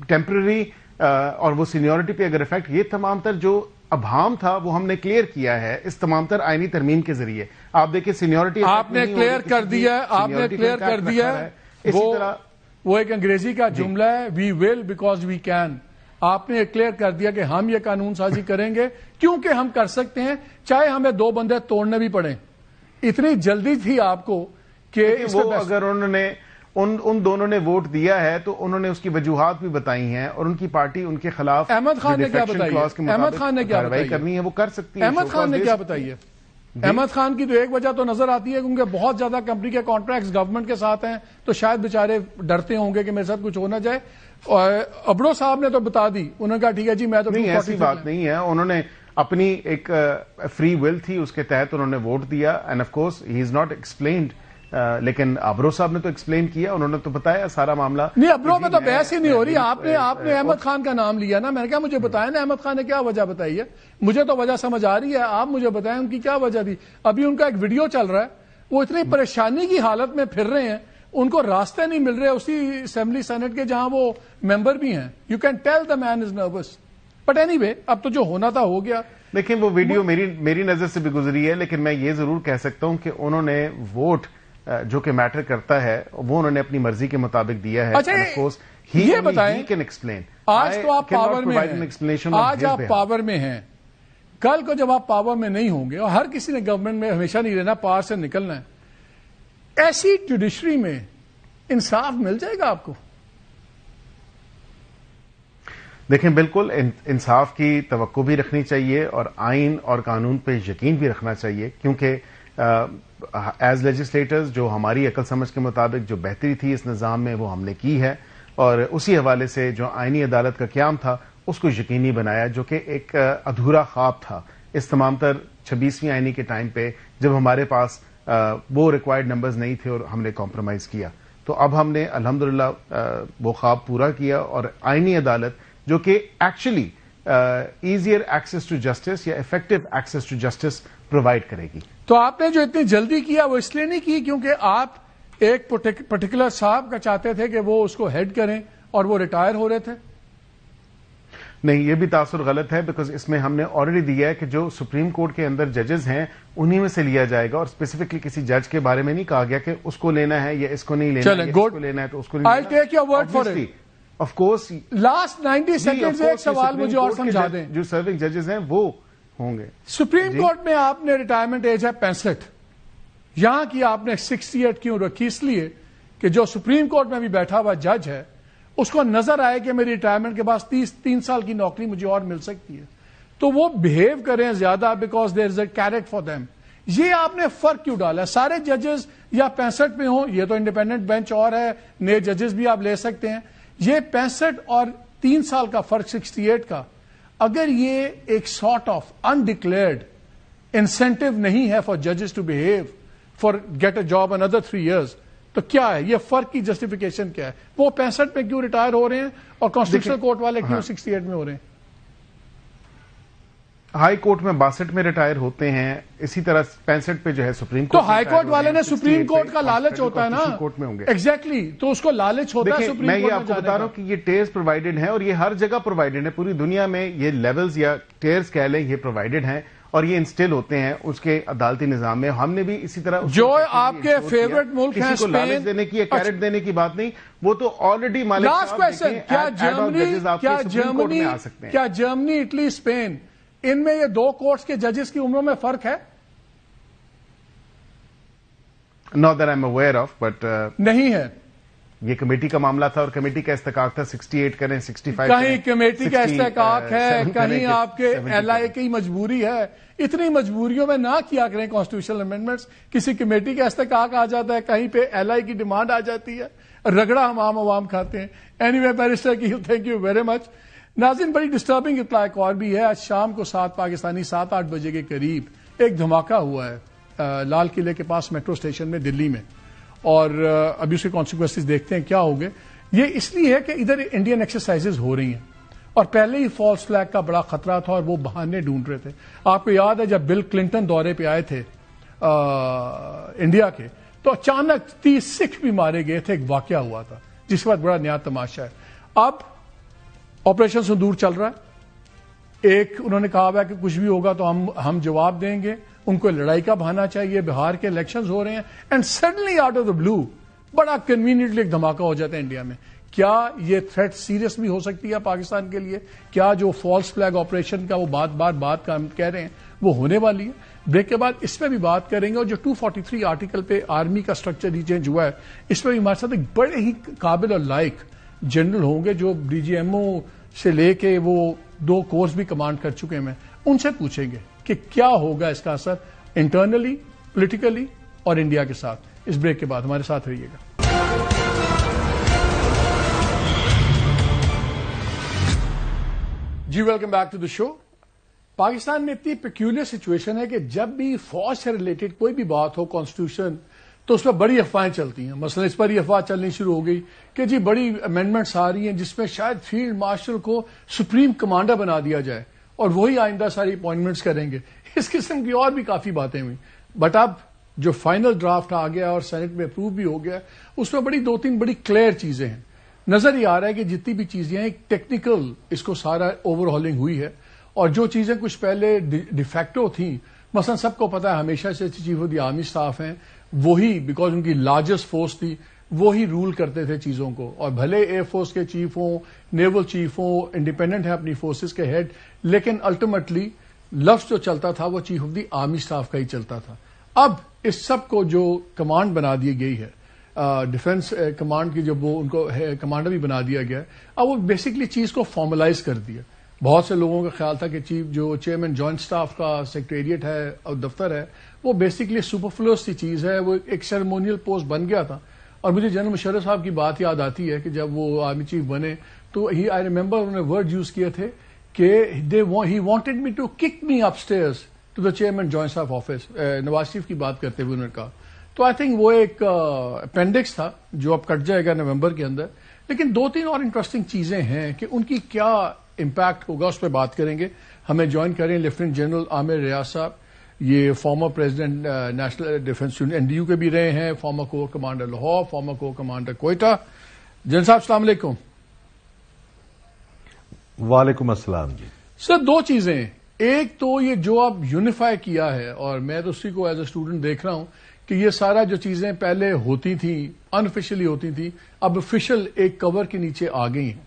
ٹیمپرری, اور وہ سینیورٹی پہ اگر افیکٹ, یہ تمام تر جو ابہام تھا وہ ہم نے کلیئر کیا ہے اس تمام تر آئینی ترمیم کے ذریعے. آپ دیکھیں سینیورٹی آپ نے کلیئر کر دیا, آپ نے کلیئر کر دیا. اسی طرح وہ ایک انگریزی کا جملہ ہے, وی ول بیکاز وی کین. آپ نے کلیئر کر دیا کہ ہم یہ قانون سازی کریں گے کیونکہ ہم کر سکتے ہیں, چاہے ہمیں 2 بندے توڑنے بھی پڑیں. اتنی جلدی تھی آپ کو کہ وہ اگر انہوں نے ان دونوں نے ووٹ دیا ہے تو انہوں نے اس کی وجوہات بھی بتائی ہیں, اور ان کی پارٹی ان کے خلاف احمد خان نے کیا بتائی ہے, احمد خان نے کیا کارروائی کرنی ہے وہ کر سکتی ہے. احمد خان نے کیا بتائی ہے؟ احمد خان کی تو ایک وجہ تو نظر آتی ہے کیونکہ بہت زیادہ کمپنی کے کانٹریکٹس گورنمنٹ کے ساتھ ہیں, تو شاید بیچارے ڈرتے ہوں گے کہ میرے ساتھ کچھ ہو نہ جائے. اور ابڑو صاحب نے تو بتا دی, انہوں نے کہا ٹھیک ہے جی میں تو. نہیں, ایسی بات نہیں ہے, انہوں نے اپنی ایک فری ول تھی, اس کے تحت انہوں نے ووٹ دیا, and of course he is not explained. لیکن ابرو صاحب نے تو ایکسپلین کیا, انہوں نے تو بتایا سارا معاملہ. نہیں, ابرو میں تو بحث ہی نہیں ہو رہی. آپ نے احمد خان کا نام لیا نا, میں نے کہا مجھے بتایا نا احمد خان نے کیا وجہ بتائی ہے. مجھے تو وجہ سمجھ آ رہی ہے, آپ مجھے بتائیں ان کی کیا وجہ تھی. ابھی ان کا ایک ویڈیو چل رہا ہے, وہ اتنی پریشانی کی حالت میں پھر رہے ہیں, ان کو راستے نہیں مل رہے اسی اسمبلی سینٹ کے جہاں وہ ممبر بھی ہیں. You can tell the man is nervous. But anyway, اب تو جو ہونا تھا ہو گیا. لیکن وہ ویڈیو میری نظر سے بھی گزری ہے, لیکن میں یہ ضرور کہہ سکتا ہوں کہ انہوں نے ووٹ جو کہ میٹر کرتا ہے وہ انہوں نے اپنی مرضی کے مطابق دیا ہے. اچھا یہ بتائیں, آج تو آپ پاور میں ہیں, آج آپ پاور میں ہیں, کل کو جب آپ پاور میں نہیں ہوں گے, اور ہر کسی نے گورنمنٹ میں ہمیشہ نہیں رہنا, پاور سے نکلنا ہے, ایسی جوڈیشری میں انصاف مل جائے گا آپ کو؟ دیکھیں, بالکل انصاف کی توقع بھی رکھنی چاہیے اور آئین اور قانون پہ یقین بھی رکھنا چاہیے, کیونکہ ایز لیجسلیٹرز جو ہماری عقل سمجھ کے مطابق جو بہتری تھی اس نظام میں وہ ہم نے کی ہے, اور اسی حوالے سے جو آئینی عدالت کا قیام تھا اس کو یقینی بنایا, جو کہ ایک ادھورا خواب تھا اس تمام تر 26ویں آئینی کے ٹائم پہ, جب ہمارے پاس وہ ریکوائرڈ نمبرز نہیں تھے اور ہم نے کمپرومائز کیا. تو اب ہم نے الحمدللہ وہ خواب پورا کیا, اور آئینی عدالت جو کہ actually easier access to justice یا effective access to justice provide کرے گی. تو آپ نے جو اتنی جلدی کیا وہ اس لیے نہیں کی کیونکہ آپ ایک پرٹیکولر صاحب کا چاہتے تھے کہ وہ اس کو ہیڈ کریں اور وہ ریٹائر ہو رہے تھے؟ نہیں, یہ بھی تاثر غلط ہے, بیکاز اس میں ہم نے آلریڈی دیا ہے کہ جو سپریم کورٹ کے اندر ججز ہیں انہی میں سے لیا جائے گا, اور اسپیسیفکلی کسی جج کے بارے میں نہیں کہا گیا کہ اس کو لینا ہے یا اس کو نہیں لینا, اس کو لینا ہے تو اس کو نہیں لینا. I'll take your word for it. Of course. Last 90 second ایک سوال مجھے اور سمجھا دیں. جو سرونگ ججز ہیں وہ ہوں گے. سپریم کورٹ میں آپ نے ریٹائرمنٹ ایج ہے 65, یہاں کی آپ نے 68 کیوں رکھی؟ اس لیے کہ جو سپریم کورٹ میں بھی بیٹھا ہوا جج ہے اس کو نظر آئے کہ میری ریٹائرمنٹ کے بعد 3 سال کی نوکری مجھے اور مل سکتی ہے, تو وہ بہیو کریں زیادہ, because there is a carrot for them. یہ آپ نے فرق کیوں ڈالا؟ سارے ججز یا 65 میں ہوں, یہ تو انڈیپینڈنٹ بینچ اور ہے, نئے ججز بھی آپ لے سکتے ہیں. یہ 65 اور 3 سال کا فرق 68 کا, اگر یہ ایک سارٹ آف انڈکلیئرڈ انسینٹو نہیں ہے فار ججز to behave for get a job another 3 years, تو کیا ہے یہ فرق کی جسٹیفیکیشن کیا ہے؟ وہ 65 میں کیوں ریٹائر ہو رہے ہیں اور کانسٹیٹیوشنل کورٹ والے کیوں 68 میں ہو رہے ہیں؟ ہائی کورٹ میں 62 میں ریٹائر ہوتے ہیں، اسی طرح 65 پہ جو ہے سپریم کورٹ. تو ہائی کورٹ والے نے سپریم کورٹ کا لالچ ہوتا ہے نا، کورٹ میں ہوں گے. ایگزیکٹلی، تو اس کو لالچ ہوتا ہے سپریم کورٹ میں. میں یہ آپ کو بتا رہا ہوں کہ یہ ٹیئرز پرووائڈڈ ہیں اور یہ ہر جگہ پرووائڈڈ ہیں، پوری دنیا میں یہ لیولز یا ٹیئرز کہہ لیں یہ پرووائڈڈ ہیں اور یہ انسٹل ہوتے ہیں اس کے عدالتی نظام میں. ہم نے بھی اسی طرح جو آپ کے فیورٹ ملک ہیں کسی کو لالچ دینے کی یا کیرٹ دینے کی بات نہیں، وہ تو آلریڈی مالک لاسٹ کویسچن، کیا جرمنی، اٹلی، اسپین، ان میں یہ 2 کورٹس کے ججز کی عمروں میں فرق ہے؟ Not that I'm aware of, but نہیں ہے. یہ کمیٹی کا معاملہ تھا اور کمیٹی کا استحقاق تھا 68 کریں 65 کہیں کمیٹی کا استحقاق ہے، کہیں آپ کے ایل آئی کی مجبوری ہے. اتنی مجبوریوں میں نہ کیا کریں کانسٹیٹیوشنل امینڈمنٹس. کسی کمیٹی کا استحقاق آ جاتا ہے، کہیں پہ ایل آئی کی ڈیمانڈ آ جاتی ہے، رگڑا ہم عوام کھاتے ہیں. اینی وے بیرسٹر کی تھینک یو ویری مچ. ناظرین، بڑی ڈسٹربنگ اطلاع ایک اور بھی ہے. آج شام کو 7 پاکستانی 7-8 بجے کے قریب ایک دھماکہ ہوا ہے لال قلعے کے پاس میٹرو اسٹیشن میں دلی میں، اور ابھی اس کے کانسیکوینسز دیکھتے ہیں کیا ہو گئے. یہ اس لیے ہے کہ ادھر انڈین ایکسرسائزز ہو رہی ہیں اور پہلے ہی فالس فلیگ کا بڑا خطرہ تھا اور وہ بہانے ڈھونڈ رہے تھے. آپ کو یاد ہے جب بل کلنٹن دورے پہ آئے تھے انڈیا کے، تو اچانک 30 سکھ بھی مارے گئے تھے. ایک واقعہ ہوا تھا جس کے بعد بڑا نیا تماشا ہے. اب آپریشن سندور چل رہا ہے. ایک انہوں نے کہا ہوا کہ کچھ بھی ہوگا تو ہم جواب دیں گے. ان کو لڑائی کا بہانا چاہیے. بہار کے الیکشنز ہو رہے ہیں and suddenly out of the blue بڑا کنوینئنٹلی ایک دھماکہ ہو جاتا ہے انڈیا میں. کیا یہ تھریٹ سیریس بھی ہو سکتی ہے پاکستان کے لیے؟ کیا جو فالس فلیگ آپریشن کا وہ بات کہہ رہے ہیں وہ ہونے والی ہے؟ بریک کے بعد اس پہ بھی بات کریں گے. اور جو 243 آرٹیکل پہ آرمی کا اسٹرکچر ہی چینج ہوا ہے، اس پہ بھی ہمارے ساتھ ایک بڑے ہی قابل اور لائق جنرل ہوں گے جو ڈی جی ایم او سے لے کے وہ 2 کورس بھی کمانڈ کر چکے ہیں. ان سے پوچھیں گے کہ کیا ہوگا اس کا اثر انٹرنلی، پولیٹیکلی اور انڈیا کے ساتھ. اس بریک کے بعد ہمارے ساتھ رہیے گا. جی ویلکم بیک ٹو دا شو. پاکستان میں اتنی پیکیولر سچویشن ہے کہ جب بھی فوج سے ریلیٹڈ کوئی بھی بات ہو کانسٹیٹیوشن تو اس پہ بڑی افواہیں چلتی ہیں. مثلا اس پر یہ افواہ چلنی شروع ہو گئی کہ جی بڑی امینڈمنٹس آ رہی ہیں جس میں شاید فیلڈ مارشل کو سپریم کمانڈر بنا دیا جائے اور وہی آئندہ ساری اپوائنٹمنٹس کریں گے. اس قسم کی اور بھی کافی باتیں ہوئی. بٹ اب جو فائنل ڈرافٹ آ گیا اور سینٹ میں اپروو بھی ہو گیا، اس میں 2-3 بڑی کلیئر چیزیں ہیں. نظر ہی آ رہا ہے کہ جتنی بھی چیزیں ہیں ایک ٹیکنیکل اس کو سارا اوور ہالنگ ہوئی ہے. اور جو چیزیں کچھ پہلے ڈیفیکٹو تھیں، مثلا سب کو پتا ہے ہمیشہ سے chief of the army staff ہیں، وہی بیکاز ان کی لارجسٹ فورس تھی وہی رول کرتے تھے چیزوں کو. اور بھلے ایئر فورس کے چیف ہوں، نیول چیف ہوں، انڈیپینڈنٹ ہے اپنی فورسز کے ہیڈ، لیکن الٹیمیٹلی لفظ جو چلتا تھا وہ chief of the army staff کا ہی چلتا تھا. اب اس سب کو جو کمانڈ بنا دی گئی ہے، ڈیفنس کمانڈ کی جب وہ ان کو کمانڈر بھی بنا دیا گیا ہے، اب وہ بیسکلی چیز کو فارملائز کر دیا. بہت سے لوگوں کا خیال تھا کہ جو چیئرمین جوائنٹ اسٹاف کا سیکریٹریٹ ہے اور دفتر ہے وہ بیسکلی سپرفلوس سی چیز ہے، وہ ایک سیریمونیل پوسٹ بن گیا تھا. اور مجھے جنرل مشرف صاحب کی بات یاد آتی ہے کہ جب وہ آرمی چیف بنے تو آئی ریمبر انہوں نے ورڈ یوز کیے تھے کہ he wanted me to kick me upstairs to the chairman joint staff office. Nawaz Sharif کی بات کرتے ہوئے انہوں نے کہا. تو آئی تھنک وہ ایک اپینڈکس تھا جو اب کٹ جائے گا نومبر کے اندر. لیکن 2-3 اور انٹرسٹنگ چیزیں ہیں کہ ان کی کیا امپیکٹ ہوگا، اس پہ بات کریں گے. ہمیں جوائن کریں لیفٹیننٹ جنرل عامر ریاض صاحب. یہ former president national defence union NDU کے بھی رہے ہیں، former corps commander Lahore, former corps commander Quetta. جن صاحب السلام علیکم. وعلیکم السلام. جی سر، 2 چیزیں. ایک تو یہ جو اب یونیفائی کیا ہے، اور میں تو اسی کو ایز اے اسٹوڈنٹ دیکھ رہا ہوں کہ یہ سارا جو چیزیں پہلے ہوتی تھیں انآفیشلی ہوتی تھیں اب آفیشل ایک کور کے نیچے آ گئی ہیں.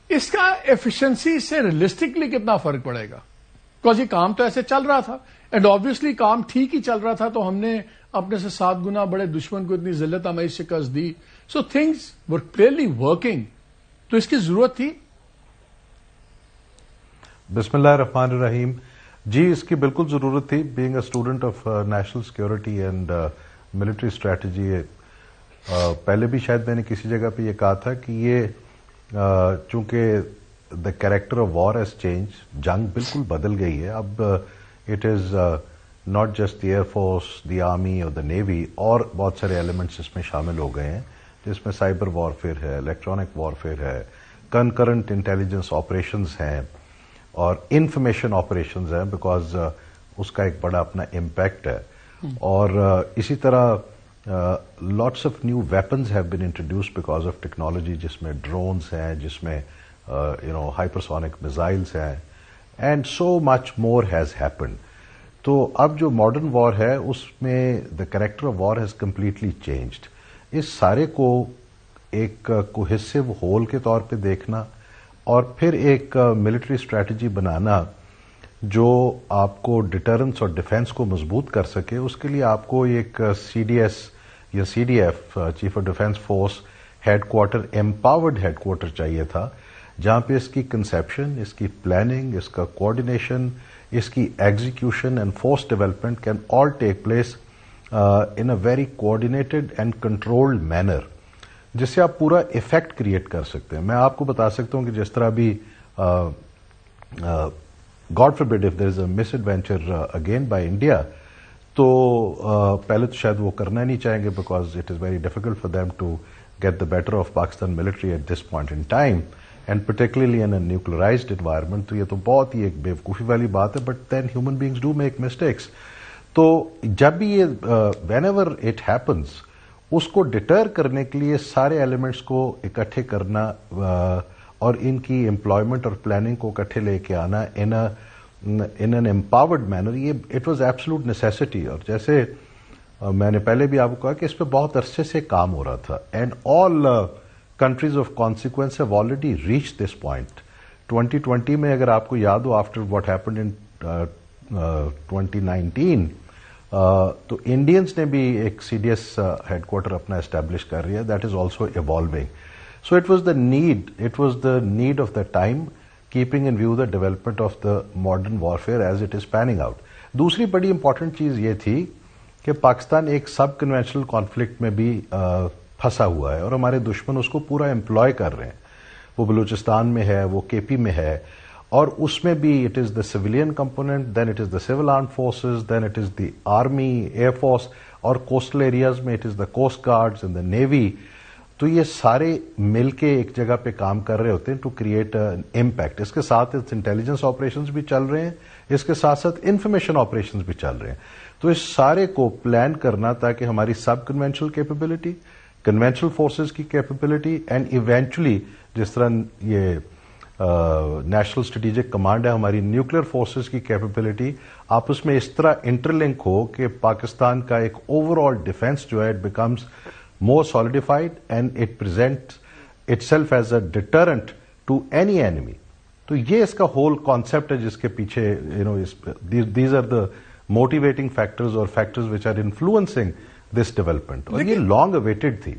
اس کا ایفیشنسی سے ریئلسٹکلی کتنا فرق پڑے گا؟ بیکاز یہ کام تو ایسے چل رہا تھا اینڈ آبویسلی کام ٹھیک ہی چل رہا تھا، تو ہم نے اپنے سے 7 گنا بڑے دشمن کو اتنی ذلت آمیز شکست دی. So things were clearly working. تو اس کی ضرورت تھی. بسم اللہ الرحمن الرحیم. جی اس کی بالکل ضرورت تھی. Being a student of national security and military strategy, پہلے بھی شاید میں نے کسی جگہ پہ یہ کہا تھا کہ یہ چونکہ the character of war has change, جنگ بالکل بدل گئی ہے. اب it is not just the air force, the army اور دا نیوی, اور بہت سارے ایلیمنٹس اس میں شامل ہو گئے ہیں, جس میں سائبر وارفیئر ہے, الیکٹرانک وارفیئر ہے, کنکرنٹ انٹیلیجنس آپریشنز ہیں اور انفارمیشن آپریشنز ہیں, بیکاز اس کا ایک بڑا اپنا امپیکٹ ہے. اور اسی طرح lots of new weapons have been introduced because of technology, جس میں ڈرونز ہیں, جس میں ہائپرسونک میزائلز ہیں, and so much more has happened. تو اب جو ماڈرن وار ہے اس میں the character of war has completely changed. اس سارے کو ایک کوہیسو ہول کے طور پہ دیکھنا اور پھر ایک ملٹری اسٹریٹجی بنانا جو آپ کو ڈیٹرنس اور ڈیفینس کو مضبوط کر سکے, اس کے لیے آپ کو ایک سی ڈی ایس یا C D F, chief of defence force headquarter, empowered headquarter چاہیے تھا, جہاں پہ اس کی کنسیپشن, اس کی پلاننگ, اس کا کوآرڈینیشن, اس کی execution and force development can all take place in a very کوآرڈینیٹڈ and controlled manner, جس سے آپ پورا افیکٹ کریٹ کر سکتے ہیں. میں آپ کو بتا سکتا ہوں کہ جس طرح بھی God forbid if there is a misadventure again by India, تو پہلے تو شاید وہ کرنا نہیں چاہیں گے, because it is very difficult for them to get the better of Pakistan military at this point in time, and particularly in a nuclearized environment. تو یہ تو بہت ہی ایک بیوقوفی والی بات ہے, but then human beings do make mistakes. تو جب بھی یہ وین ایور اٹ ہیپنس, اس کو ڈٹر کرنے کے لیے سارے ایلیمنٹس کو اکٹھے کرنا اور ان کی امپلائمنٹ اور پلاننگ کو اکٹھے لے کے آنا ان این امپاورڈ مینر, یہ اٹ واز ایبسولوٹ نیسیسٹی. اور جیسے میں نے پہلے بھی آپ کو کہا کہ اس پہ بہت عرصے سے کام ہو رہا تھا, and all countries of consequence have already reached this point. 2020 میں اگر آپ کو یاد ہو, after what happened in 2019, تو انڈینس نے بھی ایک C D S headquarter اپنا اسٹیبلش کر رہی ہے. That is also evolving. So it was the need of the time, keeping in view the development of the modern warfare as it is panning out. دوسری بڑی important چیز یہ تھی کہ پاکستان ایک سب کنوینشنل کانفلکٹ میں بھی پھنسا ہوا ہے, اور ہمارے دشمن اس کو پورا امپلوائے کر رہے ہیں. وہ بلوچستان میں ہے, وہ کے پی میں ہے, اور اس میں بھی it is the civilian component, then it is the civil armed forces, then it is the army, air force, اور کوسٹل ایریاز میں it is the coast guards and the navy. تو یہ سارے مل کے ایک جگہ پہ کام کر رہے ہوتے ہیں ٹو کریٹ امپیکٹ. اس کے ساتھ انٹیلیجنس آپریشنز بھی چل رہے ہیں, اس کے ساتھ ساتھ انفارمیشن آپریشنز بھی چل رہے ہیں. تو اس سارے کو پلان کرنا تاکہ ہماری سب کنوینشنل کیپیبلٹی, کنوینشنل فورسز کی کیپیبلٹی, اینڈ ایونچولی جس طرح یہ نیشنل اسٹریٹجک کمانڈ ہے, ہماری نیوکلیر فورسز کی کیپیبلٹی آپس میں اس طرح انٹر لنک ہو کہ پاکستان کا ایک اوور آل ڈیفینس جو ہے it becomes more solidified and it present itself as a deterrent to any enemy. تو یہ اس کا ہول کانسیپٹ ہے جس کے پیچھے these are the motivating factors اور factors which are influencing this development, اور یہ لانگ اویٹڈ تھی.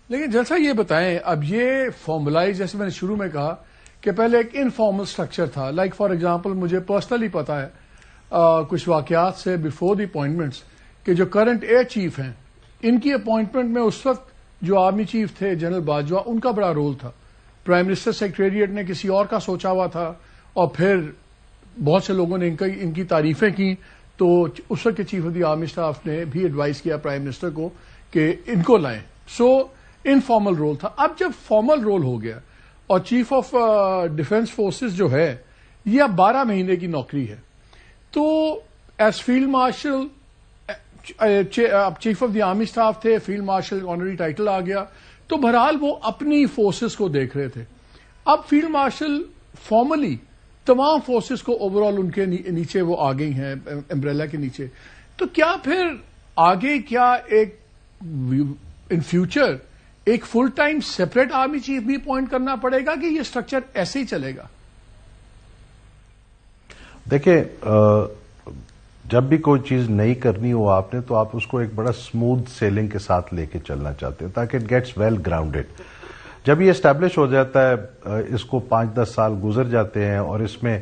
لیکن جیسا یہ بتائیں, اب یہ فارملائز, جیسے میں نے شروع میں کہا کہ پہلے ایک انفارمل اسٹرکچر تھا. لائک فار ایگزامپل مجھے پرسنلی پتا ہے کچھ واقعات سے بفور دی اپوائنٹمنٹس کہ جو کرنٹ ایئر چیف ہیں, ان کی اپوائنٹمنٹ میں اس وقت جو آرمی چیف تھے جنرل باجوہ, ان کا بڑا رول تھا. پرائم منسٹر سیکریٹریٹ نے کسی اور کا سوچا ہوا تھا, اور پھر بہت سے لوگوں نے ان کی تعریفیں کی. تو اس وقت کے chief of the army staff نے بھی ایڈوائز کیا پرائم منسٹر کو کہ ان کو لائیں. سو انفارمل رول تھا. اب جب فارمل رول ہو گیا اور چیف آف ڈیفینس فورسز جو ہے یہ اب 12 مہینے کی نوکری ہے, تو ایز فیلڈ مارشل, اب chief of the army staff تھے, فیلڈ مارشل آنری ٹائٹل آ گیا, تو بہرحال وہ اپنی فورسز کو دیکھ رہے تھے. اب فیلڈ مارشل فارملی تمام فورسز کو اوور آل ان کے نیچے وہ آ گئی ہیں, امبریلا کے نیچے. تو کیا پھر آگے کیا ایک ان فیوچر ایک full time separate army chief بھی اپوائنٹ کرنا پڑے گا کہ یہ اسٹرکچر ایسے ہی چلے گا؟ دیکھیں, جب بھی کوئی چیز نئی کرنی ہو آپ نے, تو آپ اس کو ایک بڑا اسموتھ سیلنگ کے ساتھ لے کے چلنا چاہتے ہیں تاکہ اٹ گیٹس ویل گراؤنڈیڈ. جب یہ اسٹیبلش ہو جاتا ہے, اس کو 5-10 سال گزر جاتے ہیں, اور اس میں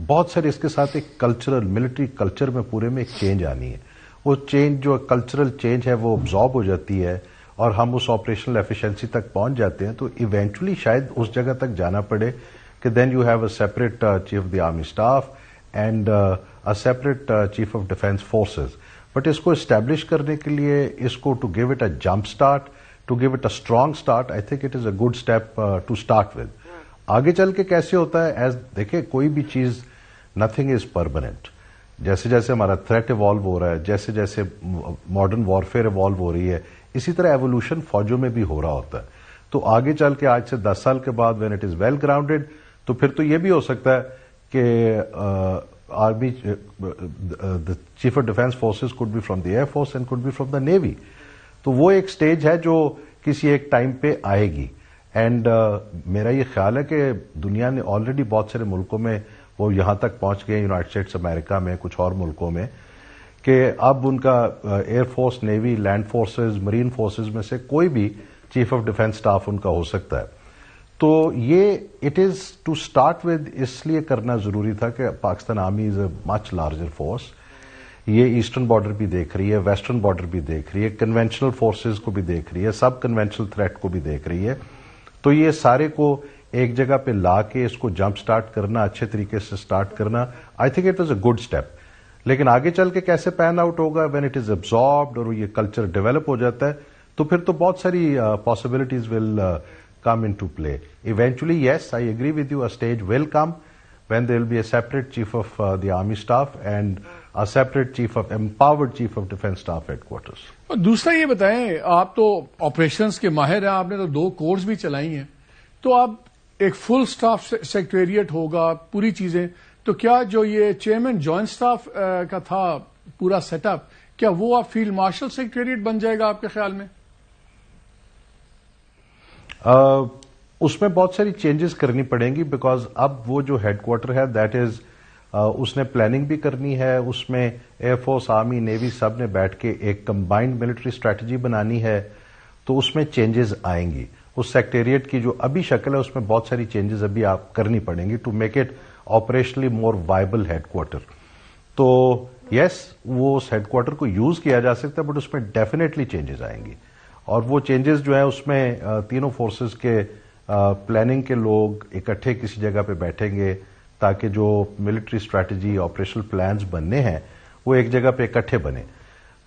بہت سارے اس کے ساتھ ایک کلچرل, ملٹری کلچر میں پورے میں ایک چینج آنی ہے. وہ چینج جو کلچرل چینج ہے وہ ابزارب ہو جاتی ہے, اور ہم اس آپریشنل ایفیشنسی تک پہنچ جاتے ہیں. تو ایونچولی شاید اس جگہ تک جانا پڑے کہ then you have a separate chief of the army staff, and a separate chief of defence forces. But اس کو اسٹیبلش کرنے کے لیے اس کو to give it a jump start, to give it a strong start, I think it is a good step to start with. آگے چل کے کیسے ہوتا ہے, ایز دیکھیں کوئی بھی چیز نتھنگ از پرماننٹ. جیسے جیسے ہمارا تھریٹ ایوالو ہو رہا ہے, جیسے جیسے ماڈرن وارفیئر ایوالو ہو رہی ہے, اسی طرح ایوولوشن فوجوں میں بھی ہو رہا ہوتا ہے. تو آگے چل کے آج سے 10 سال کے بعد when it is well grounded, تو پھر تو یہ بھی ہو سکتا ہے کہ army chief of defence forces could be from the air force and could be from the navy. تو وہ ایک سٹیج ہے جو کسی ایک ٹائم پہ آئے گی. اینڈ میرا یہ خیال ہے کہ دنیا نے آلریڈی بہت سارے ملکوں میں وہ یہاں تک پہنچ گئے, یونائٹڈ اسٹیٹس امریکہ میں, کچھ اور ملکوں میں, کہ اب ان کا air force, navy, land forces, marine forces میں سے کوئی بھی چیف آف ڈیفینس اسٹاف ان کا ہو سکتا ہے. تو یہ it is to start with اس لیے کرنا ضروری تھا کہ Pakistan army is a much larger force. یہ ایسٹرن بارڈر بھی دیکھ رہی ہے, ویسٹرن بارڈر بھی دیکھ رہی ہے, کنونشنل فورسز کو بھی دیکھ رہی ہے, سب کنونشنل تھریٹ کو بھی دیکھ رہی ہے. تو یہ سارے کو ایک جگہ پہ لا کے اس کو جمپ سٹارٹ کرنا, اچھے طریقے سے سٹارٹ کرنا, آئی think it was a good step. لیکن آگے چل کے کیسے پین آؤٹ ہوگا وین اٹ از ابزاربڈ اور یہ کلچر ڈیولپ ہو جاتا ہے, تو پھر تو بہت ساری possibilities will come into play. Eventually, yes, I agree with you, a stage will come when there will be a separate chief of the army staff and a separate empowered chief of defense staff headquarters. اور دوسرا یہ بتائیں, آپ تو operations کے ماہر ہیں, آپ نے تو 2 کورس بھی چلائی ہیں, تو اب ایک فل سٹاف سیکریٹریٹ ہوگا, پوری چیزیں, تو کیا جو یہ چیئرمین جوائنٹ سٹاف کا تھا پورا سیٹ اپ, کیا وہ اب فیلڈ مارشل سیکریٹریٹ بن جائے گا آپ کے خیال میں؟ اس میں بہت ساری چینجز کرنی پڑیں گی, بیکاز اب وہ جو ہیڈ کوارٹر ہے دیٹ از اس نے پلاننگ بھی کرنی ہے, اس میں ایئر فورس, آرمی, نیوی سب نے بیٹھ کے ایک کمبائنڈ ملٹری اسٹریٹجی بنانی ہے. تو اس میں چینجز آئیں گی. اس سیکٹریٹ کی جو ابھی شکل ہے اس میں بہت ساری چینجز ابھی آپ کرنی پڑیں گی to make it operationally more viable headquarter. تو یس, وہ اس ہیڈ کوارٹر کو یوز کیا جا سکتا ہے, بٹ اس میں ڈیفینیٹلی چینجز آئیں گی. اور وہ چینجز جو ہیں اس میں تینوں فورسز کے پلاننگ کے لوگ اکٹھے کسی جگہ پہ بیٹھیں گے تاکہ جو ملٹری اسٹریٹجی, آپریشنل پلانز بننے ہیں وہ ایک جگہ پہ اکٹھے بنے.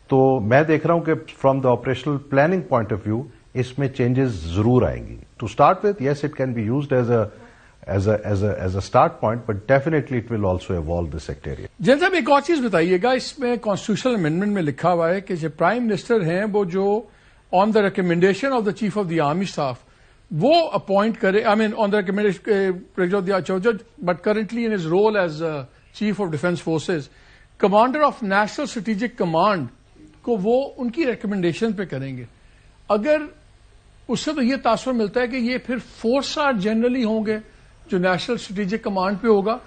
تو میں دیکھ رہا ہوں کہ from the operational planning point of view اس میں چینجز ضرور آئیں گی. To start with, yes it can be used as a start point, but definitely it will also evolve the secretariat. جن صاحب ایک اور چیز بتائیے گا, اس میں کانسٹیٹیوشنل امینڈمنٹ میں لکھا ہوا ہے کہ جو پرائم منسٹر ہیں وہ جو on the recommendation of the chief of the army staff, وہ اپوائنٹ کرے, I mean on the recommendation of the judge, but currently in his role as chief of defense forces, commander of national strategic command کو وہ ان کی recommendation پہ کریں گے. اگر اس سے تو یہ تاثر ملتا ہے کہ یہ پھر 4 اسٹار جنرلی ہوں گے جو نیشنل اسٹریٹجک کمانڈ پہ ہوگا,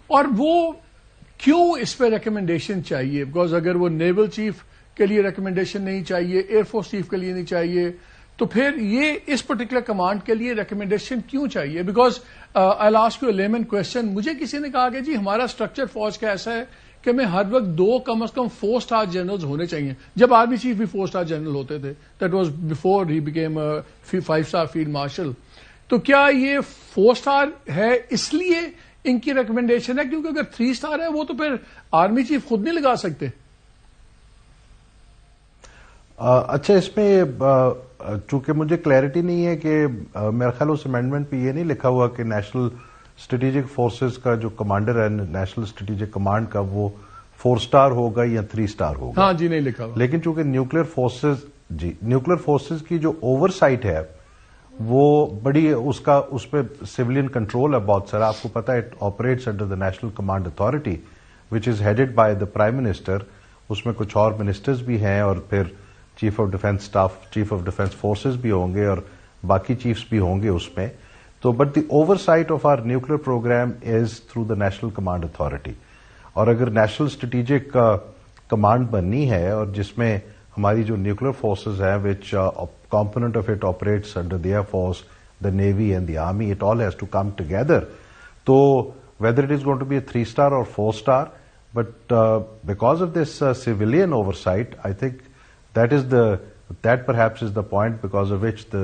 اور وہ کیوں اس پہ ریکمنڈیشن چاہیے؟ بیکاز اگر وہ نیول چیف کے لیے ریکمنڈیشن نہیں چاہیے, ایئر فورس چیف کے لیے نہیں چاہیے, تو پھر یہ اس پرٹیکولر کمانڈ کے لیے ریکمنڈیشن کیوں چاہیے؟ Because I ask you a lemon question. مجھے کسی نے کہا کہ جی ہمارا اسٹرکچر فوج کا ایسا ہے کہ ہمیں ہر وقت 2 کم از کم 4 اسٹار جنرلز ہونے چاہیے. جب آرمی چیف بھی 4 اسٹار جنرل ہوتے تھے, that was before he became 5 star field marshal. تو کیا یہ 4 اسٹار ہے اس لیے ان کی ریکمنڈیشن ہے؟ کیونکہ اگر 3 اسٹار ہے وہ تو پھر آرمی چیف خود نہیں لگا سکتے. اچھا, اس میں چونکہ مجھے کلیئرٹی نہیں ہے کہ میرا خیال اس امینڈمنٹ پہ یہ نہیں لکھا ہوا کہ نیشنل اسٹریٹجک فورسز کا جو کمانڈر ہے نیشنل اسٹریٹجک کمانڈ کا وہ 4 اسٹار ہوگا یا 3 اسٹار ہوگا. ہاں جی, نہیں لکھا ہوا. لیکن چونکہ نیوکلیر فورسز کی جو اوور سائٹ ہے وہ بڑی, اس پہ سویلین کنٹرول ہے بہت سارا. آپ کو پتا ہے it operates under the national command authority which is headed by the prime minister. اس میں کچھ اور منسٹرز بھی ہیں اور پھر chief of defence staff, chief of defence forces بھی ہوں گے اور باقی چیفز بھی ہوں گے اس میں. تو but the oversight of our nuclear program is through the national command authority. اور اگر نیشنل اسٹریٹجک کمانڈ بننی ہے اور جس میں ہماری جو نیوکلیر فورسز ہیں which component of it operates under the air force, the navy and the army, it all has to come together. تو whether it is going to be a 3 star اور 4 star, but because of this civilian oversight I think that perhaps is the point because of which the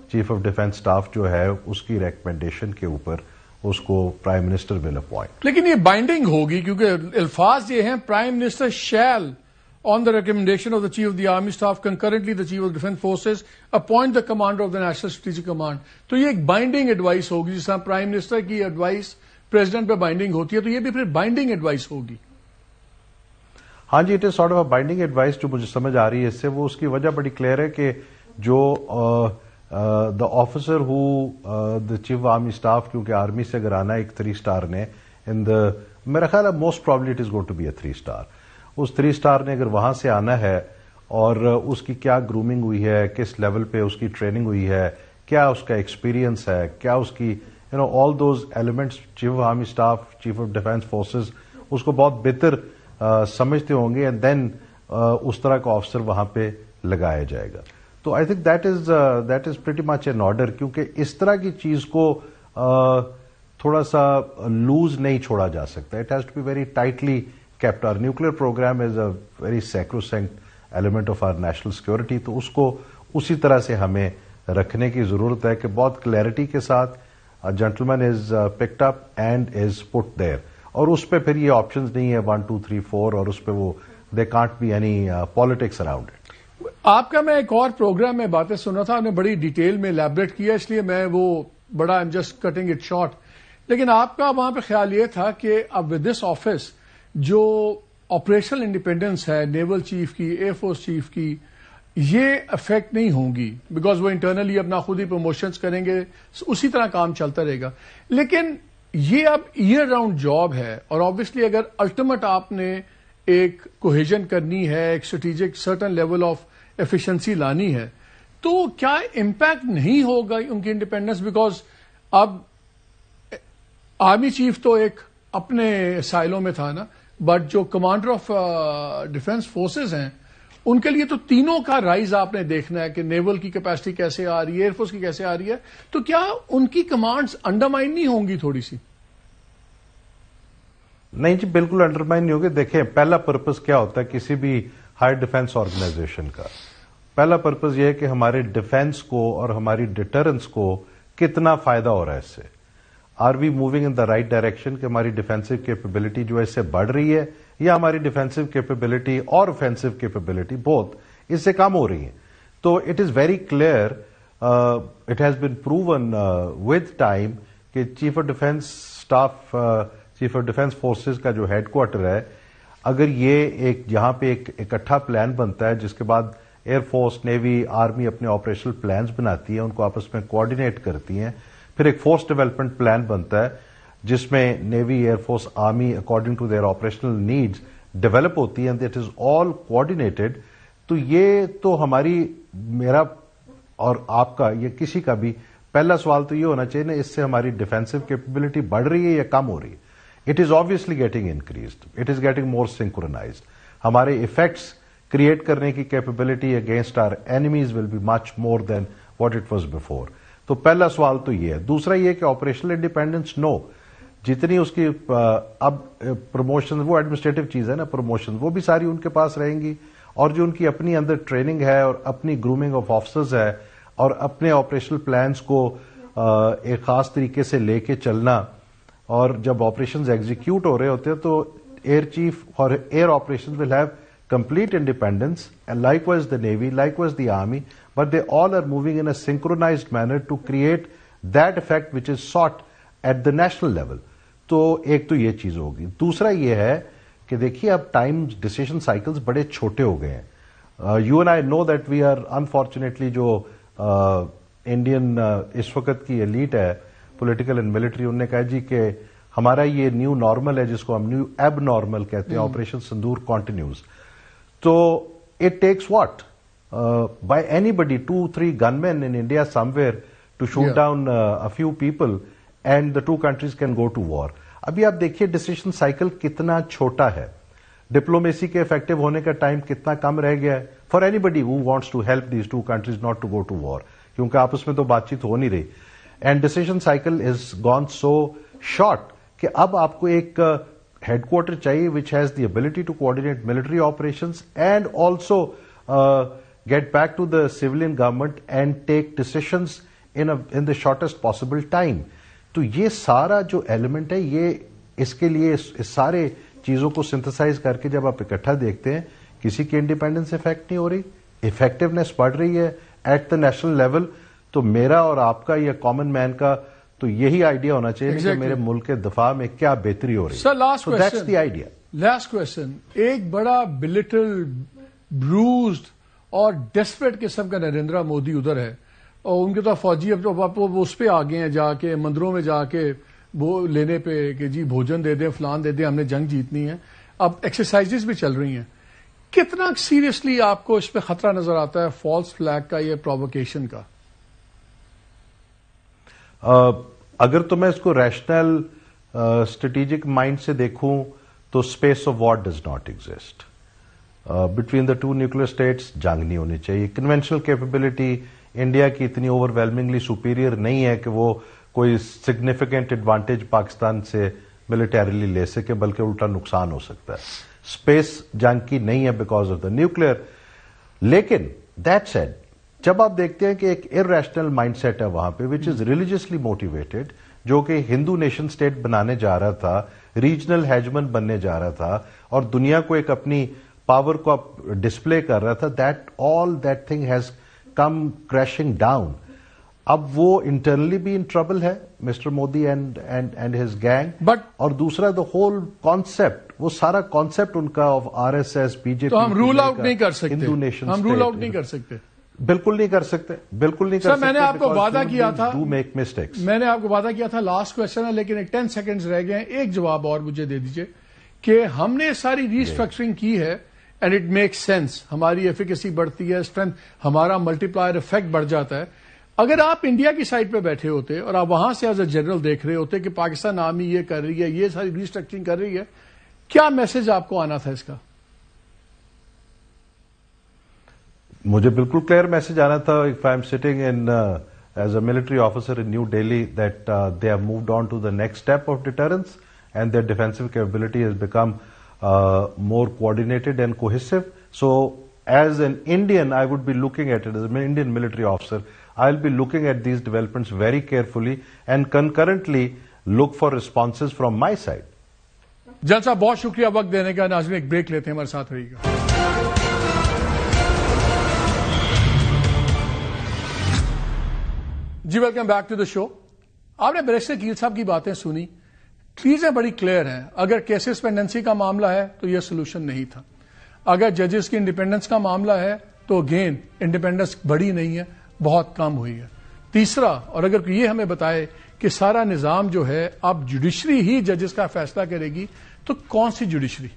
chief of defense staff جو ہے اس کی recommendation کے اوپر اس کو prime minister ول appoint. لیکن یہ binding ہوگی کیونکہ الفاظ یہ ہیں prime minister shell on the recommendation of the Chief of the Army Staff, concurrently the Chief of Defence Forces, appoint the Commander of the National Strategic Command. تو یہ ایک بائنڈنگ ایڈوائس ہوگی جس طرح پرائم منسٹر کی advice president پہ binding ہوتی ہے تو یہ بھی پھر بائنڈنگ ایڈوائس ہوگی. ہاں جی, it is sort of binding advice جو مجھے سمجھ آ رہی ہے اس سے, وہ اس کی وجہ بڑی کلیئر ہے کہ جو دا آفیسر ہو the chief of army staff, کیونکہ آرمی سے اگر آنا ایک 3 اسٹار نے ان دا, میرا خیال ہے most probably it is going to be a 3 star. اس 3 اسٹار نے اگر وہاں سے آنا ہے اور اس کی کیا گرومنگ ہوئی ہے, کس لیول پہ اس کی ٹریننگ ہوئی ہے, کیا اس کا ایکسپیرینس ہے, کیا اس کی all those elements chief of army staff, chief of defence forces اس کو بہت بہتر سمجھتے ہوں گے, اینڈ دین اس طرح کا آفیسر وہاں پہ لگایا جائے گا. تو I think that is pretty much in order, کیونکہ اس طرح کی چیز کو تھوڑا سا لوز نہیں چھوڑا جا سکتا. It has to be very tightly kept. Our nuclear program is a very sacrosanct element of our national security. تو اس کو اسی طرح سے ہمیں رکھنے کی ضرورت ہے کہ بہت کلیئرٹی کے ساتھ gentleman is picked up and is put there. اور اس پہ پھر یہ آپشنز نہیں ہے 1 2 3 4, اور اس پہ وہ there can't be any politics around it. آپ کا میں ایک اور پروگرام میں باتیں سن رہا تھا, آپ نے بڑی ڈیٹیل میں ایلیبریٹ کیا, اس لیے میں وہ بڑا I'm just cutting it short. لیکن آپ کا وہاں پہ خیال یہ تھا کہ اب with this office جو آپریشنل انڈیپینڈنس ہے نیول چیف کی, ایئر فورس چیف کی, یہ افیکٹ نہیں ہوں گی بیکاز وہ انٹرنلی اپنا خود ہی پروموشنز کریں گے, اسی طرح کام چلتا رہے گا. لیکن یہ اب ایئر راؤنڈ جاب ہے, اور آبویسلی اگر الٹیمیٹ آپ نے ایک کوہیژن کرنی ہے, ایک strategic certain level of efficiency لانی ہے, تو کیا امپیکٹ نہیں ہوگا ان کی انڈیپینڈنس؟ بیکاز اب آرمی چیف تو ایک اپنے سائلوں میں تھا نا, بٹ جو کمانڈر آف ڈیفینس فورسز ہیں ان کے لیے تو تینوں کا رائز آپ نے دیکھنا ہے کہ نیول کی کیپیسٹی کیسے آ رہی ہے, ایئر فورس کی کیسے آ رہی ہے, تو کیا ان کی کمانڈز انڈرمائن نہیں ہوں گی تھوڑی سی؟ نہیں جی, بالکل انڈرمائن نہیں ہوگی. دیکھیں پہلا پرپز کیا ہوتا ہے کسی بھی ہائی ڈیفینس آرگنائزیشن کا؟ پہلا پرپز یہ ہے کہ ہمارے ڈیفینس کو اور ہماری ڈیٹرنس کو کتنا فائدہ ہو رہا ہے اس سے. Are we moving in the right direction کہ ہماری ڈیفینسو کیپیبلٹی جو ہے اس سے بڑھ رہی ہے, یا ہماری ڈیفینسو کیپیبلٹی اور اوفینسو کیپیبلٹی بوتھ اس سے کم ہو رہی ہیں؟ تو it is very clear, it has been proven with time کہ chief of defence staff, chief of defence forces کا جو ہیڈ کوارٹر ہے, اگر یہ ایک یہاں پہ ایک اکٹھا پلان بنتا ہے جس کے بعد ایئر فورس, نیوی, آرمی اپنے آپریشنل پلانز بناتی ہیں, ان کو آپس میں کوآرڈینیٹ کرتی ہیں, پھر ایک فورس ڈیولپمنٹ پلان بنتا ہے جس میں navy, air force, army according to their operational needs develop ہوتی ہے, اینڈ اٹ از آل کوآرڈینیٹڈ. تو یہ تو ہماری, میرا اور آپ کا, یہ کسی کا بھی پہلا سوال تو یہ ہونا چاہیے نا, اس سے ہماری ڈیفینسو کیپیبلٹی بڑھ رہی ہے یا کم ہو رہی ہے؟ It is obviously getting increased, it is getting more synchronized. ہمارے افیکٹس کریٹ کرنے کی capability against our enemies will be much more than what it was before. تو پہلا سوال تو یہ ہے. دوسرا یہ کہ آپریشنل انڈیپینڈنس, نو, جتنی اس کی اب پروموشن, وہ ایڈمنسٹریٹو چیز ہے نا, پروموشن وہ بھی ساری ان کے پاس رہیں گی, اور جو ان کی اپنی اندر ٹریننگ ہے اور اپنی گرومنگ آف آفیسرز ہے اور اپنے آپریشنل پلانز کو ایک خاص طریقے سے لے کے چلنا, اور جب آپریشنز ایگزیکیوٹ ہو رہے ہوتے ہیں تو ایئر چیف اور air operation will have complete independence, and likewise the Navy, likewise the Army, but they all are moving in a synchronized manner to create that effect which is sought at the national level. تو ایک تو یہ چیز ہوگی. دوسرا یہ ہے کہ دیکھیے اب ٹائم ڈیسیژن سائیکلز بڑے چھوٹے ہو گئے ہیں. You and I know that we are unfortunately, جو انڈین اس وقت کی ایلیٹ ہے پولیٹیکل اینڈ ملٹری, انہوں نے کہا جی کہ ہمارا یہ نیو نارمل ہے جس کو ہم نیو ایب نارمل کہتے ہیں, operation sindoor continues. So it takes what? By anybody, 2-3 gunmen in India somewhere to shoot down a few people, and the two countries can go to war. ابھی آپ دیکھیے ڈیسیشن سائیکل کتنا چھوٹا ہے, ڈپلومیسی کے افیکٹو ہونے کا ٹائم کتنا کم رہ گیا ہے for anybody who wants to help these two countries not to go to war, کیونکہ آپس میں تو بات چیت ہو نہیں رہی. And decision cycle is gone so short کہ اب آپ کو ایک ہیڈ کوارٹر چاہیے which has the ability to coordinate military operations and also get back to the civilian government and take decisions in the shortest possible time. تو یہ سارا جو ایلیمنٹ ہے یہ اس کے لیے اس سارے چیزوں کو سنتھسائز کر کے جب آپ اکٹھا دیکھتے ہیں کسی کی انڈیپینڈنس افیکٹ نہیں ہو رہی, افیکٹونیس بڑھ رہی ہے ایٹ دا نیشنل لیول. تو میرا اور آپ کا یا کامن مین کا تو یہی آئیڈیا ہونا چاہیے کہ میرے ملک کے دفاع میں کیا بہتری ہو رہی ہے. Sir last that's the idea. Last question, ایک بڑا بلٹل بروزڈ اور ڈیسپریٹ قسم کا نریندر مودی ادھر ہے اور ان کے تو فوجی اب اس پہ آ گئے ہیں جا کے مندروں میں جا کے وہ لینے پہ کہ جی بھوجن دے دیں فلان دے دیں ہم نے جنگ جیتنی ہے. اب ایکسرسائزز بھی چل رہی ہیں. کتنا سیریسلی آپ کو اس پہ خطرہ نظر آتا ہے فالس فلیگ کا یا پرووکیشن کا؟ اگر تو میں اس کو ریشنل اسٹریٹجک مائنڈ سے دیکھوں تو space of war does not exist between the two nuclear states. جنگ نہیں ہونی چاہیے. کنونشنل کیپبلٹی انڈیا کی اتنی اوور ویلمنگلی سپیریئر نہیں ہے کہ وہ کوئی سگنیفیکینٹ ایڈوانٹیج پاکستان سے ملٹریلی لے سکے, بلکہ الٹا نقصان ہو سکتا ہے. اسپیس جنگ کی نہیں ہے بیکاز آف دا نیوکلیر. لیکن دیٹ سیڈ جب آپ دیکھتے ہیں کہ ایک ارریشنل مائنڈ سیٹ ہے وہاں پہ وچ از ریلیجیسلی موٹیویٹڈ, جو کہ ہندو نیشن اسٹیٹ بنانے جا رہا تھا, ریجنل ہیجمن بننے جا رہا تھا اور دنیا کو ایک اپنی پاور کو ڈسپلے کر رہا تھا, that thing has come crashing down. اب وہ انٹرنلی بھی ان ٹربل ہے mister Modi and his gang. But اور دوسرا دا ہول کانسیپٹ, وہ سارا کانسیپٹ ان کا of R S S B J P, تو ہم رول آؤٹ نہیں کر سکتے. ہندو نیشن ہم رول آؤٹ نہیں کر سکتے. بالکل نہیں کر سکتے, بالکل نہیں کر سکتے. میں نے آپ کو وعدہ کیا تھا, میں نے آپ کو وعدہ کیا تھا, لاسٹ کوشچن ہے لیکن 10 سیکنڈز رہ گئے ہیں, ایک جواب اور مجھے دے دیجئے کہ ہم نے ساری ریسٹرکچرنگ کی ہے اینڈ اٹ میک سینس, ہماری ایفیکیسی بڑھتی ہے, اسٹرینتھ ہمارا ملٹی پلائر افیکٹ بڑھ جاتا ہے. اگر آپ انڈیا کی سائڈ پہ بیٹھے ہوتے اور آپ وہاں سے ایز اے جنرل دیکھ رہے ہوتے کہ پاکستان آرمی یہ کر رہی ہے, یہ ساری ریسٹرکچرنگ کر رہی ہے, کیا میسج آپ کو آنا تھا اس کا؟ مجھے بالکل کلیئر میسج آنا تھا. If I am sitting in as a military officer in New Delhi that they have moved on to the next step of deterrence and their defensive capability has become more coordinated and cohesive. So as an Indian, I would be looking at it, as an Indian military officer, I'll be looking at these developments very carefully and concurrently look for responses from my side. جان صاحب بہت شکریہ وقت دینے کا. ناظرین ایک break لیتے ہیں, ہمارے ساتھ رہیے گا. جی ویلکم بیک ٹو دا شو. آپ نے بیرسٹر کیل صاحب کی باتیں سنی, چیزیں بڑی کلیئر ہیں. اگر کیسز پینڈنسی کا معاملہ ہے تو یہ سولوشن نہیں تھا. اگر ججز کی انڈیپینڈنس کا معاملہ ہے تو اگین انڈیپینڈنس بڑی نہیں ہے, بہت کم ہوئی ہے. تیسرا, اور اگر یہ ہمیں بتائے کہ سارا نظام جو ہے اب جوڈیشری ہی ججز کا فیصلہ کرے گی, تو کون سی جوڈیشری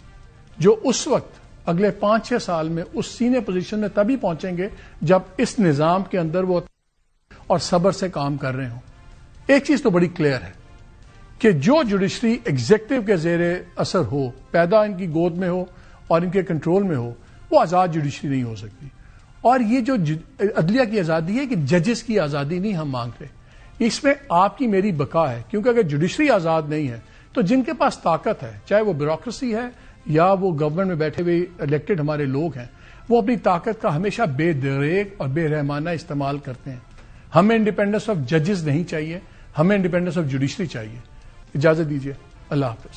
جو اس وقت اگلے 5-6 سال میں اس سینئر پوزیشن میں تبھی پہنچیں گے جب اس نظام کے اندر وہ اور صبر سے کام کر رہے ہوں. ایک چیز تو بڑی کلیئر ہے کہ جو جوڈیشری ایگزیکٹو کے زیر اثر ہو, پیدا ان کی گود میں ہو اور ان کے کنٹرول میں ہو, وہ آزاد جوڈیشری نہیں ہو سکتی. اور یہ جو عدلیہ کی آزادی ہے کہ ججز کی آزادی نہیں ہم مانگ رہے, اس میں آپ کی میری بقا ہے. کیونکہ اگر جوڈیشری آزاد نہیں ہے تو جن کے پاس طاقت ہے, چاہے وہ بیوروکریسی ہے یا وہ گورنمنٹ میں بیٹھے ہوئے الیکٹڈ ہمارے لوگ ہیں, وہ اپنی طاقت کا ہمیشہ بے دریغ اور بے رحمانہ استعمال کرتے ہیں. ہمیں انڈیپینڈنس آف ججز نہیں چاہیے, ہمیں انڈیپینڈنس آف جوڈیشری چاہیے. اجازت دیجیے, اللہ حافظ.